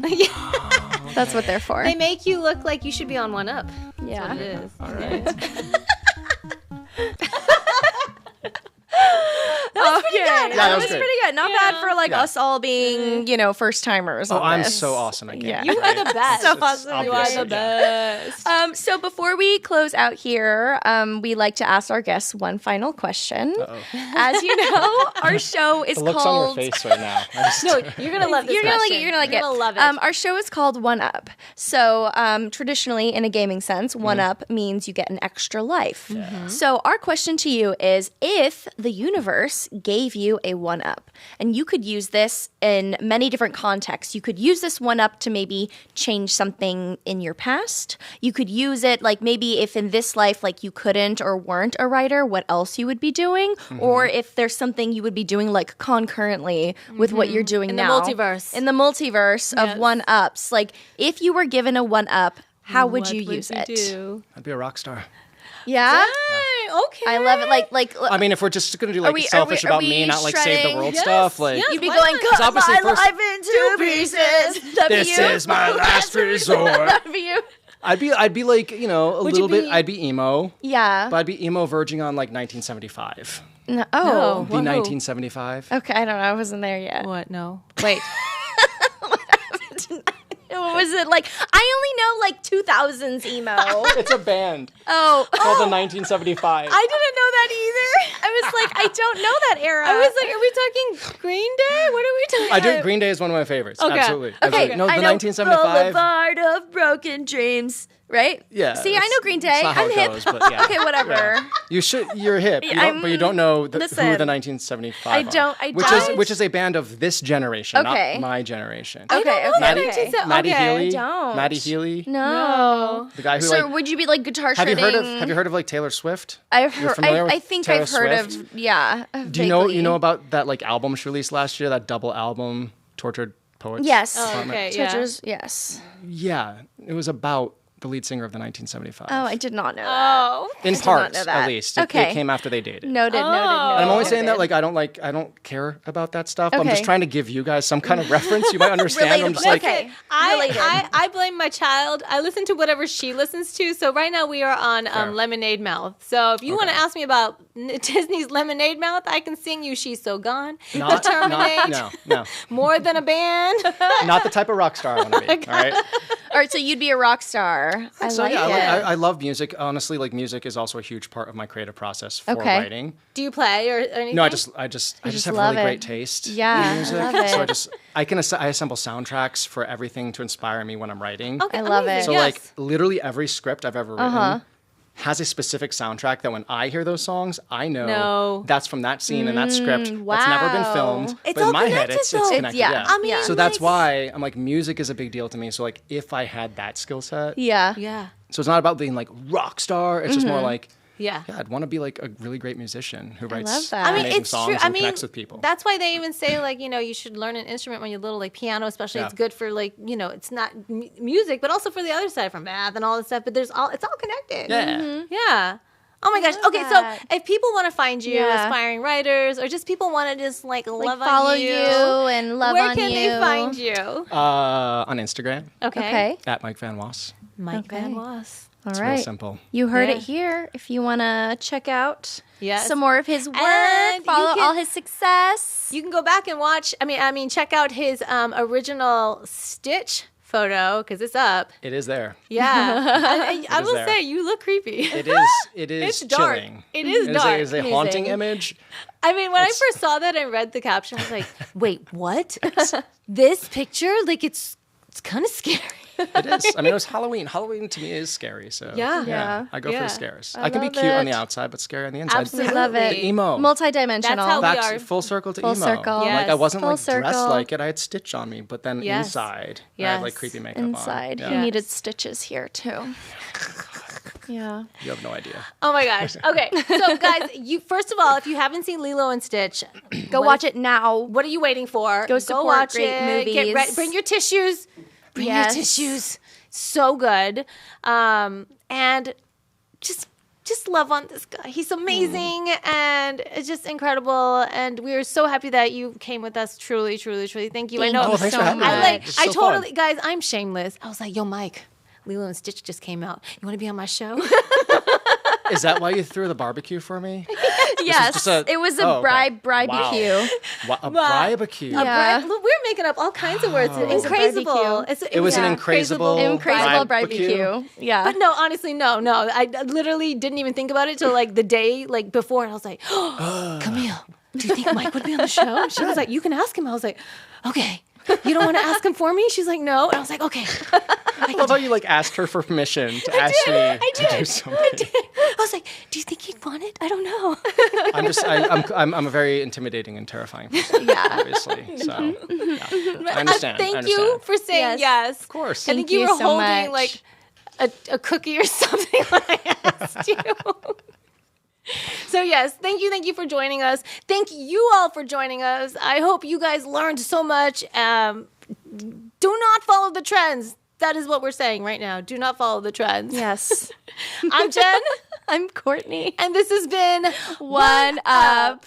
That's what they're for. They make you look like you should be on One Up. Yeah. That's what it is. All right. That was pretty good. Yeah, that was great. pretty good. Not bad for like Yeah. us all being, first timers. Oh, on I'm this. so awesome at Yeah. games. You are the best. So It's awesome. You are obvious, the yeah. best. So before we close out here, we like to ask our guests one final question. Uh-oh. As you know, our show is The looks called. on your face right now. No, you're gonna love this. You're gonna like it. question. You're gonna like it. love it. Our show is called One Up. So traditionally, in a gaming sense, One Up means you get an extra life. So our question to you is: if the universe gave you a One Up, and you could use this in many different contexts, you could use this One Up to maybe change something in your past. You could use it like maybe if in this life like you couldn't or weren't a writer, what else you would be doing, or if there's something you would be doing like concurrently with what you're doing In the now. multiverse. In the multiverse of Yes. One Ups. Like if you were given a One Up, how would What you use it? do? I'd be a rock star. Yeah? Okay. I love it. Like I mean, if we're just gonna do like we- selfish are about we me, not like save the shredding? world Yes, stuff, like yes. you'd be why going, not? cut obviously my first- life into pieces. That'd be this you. is my last resort. That'd be you. I'd be like, a little bit. be- I'd be emo, Yeah. but I'd be emo verging on like 1975. No, oh. The 1975. Okay, I don't know. I wasn't there yet. What? No. Wait. What was it like? I only know like 2000s emo. It's a band Oh. called the 1975. I didn't know that either. I was like, I don't know that era. I was like, are we talking Green Day? What are we talking? I do. Green Day is one of my favorites. Okay. Absolutely. Okay, Absolutely. No, the I know 1975. Boulevard of Broken Dreams, right? Yeah. See, I know Green Day. That's not how I'm it hip. goes, but yeah. Okay, whatever. Yeah. You're hip. But you don't know who the listen, 1975 I are, don't. Which is a band of this generation, Okay. not my generation. Okay, Maddie, okay. Maddie Okay, Healy. don't. Maddie Healy. No. The guy who So like. would you be like guitar Have you shredding? heard of like Taylor Swift? I've You're heard. familiar with I think Taylor I've heard Swift? of. Yeah. Do you know about that like album she released last year? That double album, Tortured Poets. Yes. Oh, okay. Yeah. Churches, yes. Yeah, it was about the lead singer of the 1975. Oh, I did not know that. Oh. In did not parts, know that. at least. Okay. It came after they dated. Noted. Oh. And I'm only saying that noted. like I don't care about that stuff. But I'm just Okay. trying to give you guys some kind of reference you might understand. I'm just Relatable. like, Okay. Related. I blame my child. I listen to whatever she listens to. So right now we are on Fair. Lemonade Mouth. So if you want to ask me about Disney's Lemonade Mouth, I can sing you She's So Gone. not, Terminate. no, More Than a Band. not the type of rock star I want to be. All right. All right, so you'd be a rock star. I So like yeah, it. I love music. Honestly, like music is also a huge part of my creative process for Okay. writing. Do you play or anything? No, I just have love really it. great taste Yeah, in music. I love So it. I assemble soundtracks for everything to inspire me when I'm writing. Okay, I love amazing. it. So Yes. like literally every script I've ever written has a specific soundtrack that when I hear those songs, I know No. that's from that scene and that script that's never been filmed. It's but all in my head, connected, it's though. connected. Yeah. Yeah. I mean, So that's why I'm like, music is a big deal to me. So like, if I had that skill set, Yeah. Yeah. so it's not about being like rock star. It's just more like, Yeah. I'd want to be like a really great musician who writes love that. I mean, amazing it's songs true. and I mean, connects with people. that's why they even say like, you should learn an instrument when you're little, like piano, especially. Yeah. It's good for like, it's not music, but also for the other side, for math and all this stuff. But it's all connected. Yeah. Yeah. Oh my gosh. love Okay, that. so if people want to find you, Yeah. aspiring writers, or just people want to just like love follow on you, and love where on can you. they find you? On Instagram, Okay. at Mike Van Waes. Mike Okay. Van Waes. All It's right. real simple. You heard Yeah. it here. If you want to check out Yes. some more of his work, And you follow can- all his success. You can go back and watch. I mean, check out his original Stitch photo because it's up. It is there. Yeah, I is will there. say you look creepy. It is. It is It's dark. chilling. It is It dark. It is a haunting image. I mean, when I It's- first saw that and read the caption, I was like, "Wait, what? This picture? Like, it's kind of scary." It is. I mean, it was Halloween. Halloween to me is scary. So Yeah. Yeah. I go for Yeah. the scares. I I can be love cute on it. the outside, but scary on the inside. Absolutely. Love it. The emo. Multidimensional. That's how we Back are. full circle to Full emo. circle. Yes. Like I wasn't Full like dressed circle. like it. I had Stitch on me, but then Yes. inside I Yes. had like creepy makeup Inside. on. He Yeah. needed stitches here too. Yeah. You have no idea. Oh my gosh. Okay, so guys, you first of all, if you haven't seen Lilo and Stitch, Go watch it now. What are you waiting for? Go support watch great it. Get movies. bring your tissues. Bring Yes. your tissues. So good. And just love on this guy. He's amazing and it's just incredible. And we are so happy that you came with us. Truly, truly, truly. Thank you. I Thank know. you Oh, thanks so for having me. much. It's I so totally, fun. guys, I'm shameless. I was like, yo, Mike, Lilo and Stitch just came out. You want to be on my show? Is that why you threw the barbecue for me? Yes. just a- It was a oh, okay. barbecue. Wow, a barbecue. Yeah. Look, we're making up all kinds of words. was a Incredible. barbecue. It was an incredible Incredible barbecue. barbecue. Yeah. But no, honestly, no. I literally didn't even think about it till like the day like before, and I was like, oh, Camille, do you think Mike would be on the show? She was like, you can ask him. I was like, okay. You don't want to ask him for me? She's like, no. And I was like, okay. I love how you like asked her for permission to ask me to do something. I was like, do you think he'd want it? I don't know. I'm a very intimidating and terrifying person, Yeah. obviously. So yeah. I understand. Thank you for saying yes. Of course. I think Thank you you were so holding much. like a cookie or something when I asked you. So yes, thank you for joining us. Thank you all for joining us. I hope you guys learned so much. Do not follow the trends. That is what we're saying right now. Do not follow the trends. Yes. I'm Jen, I'm Courtney. and this has been One up.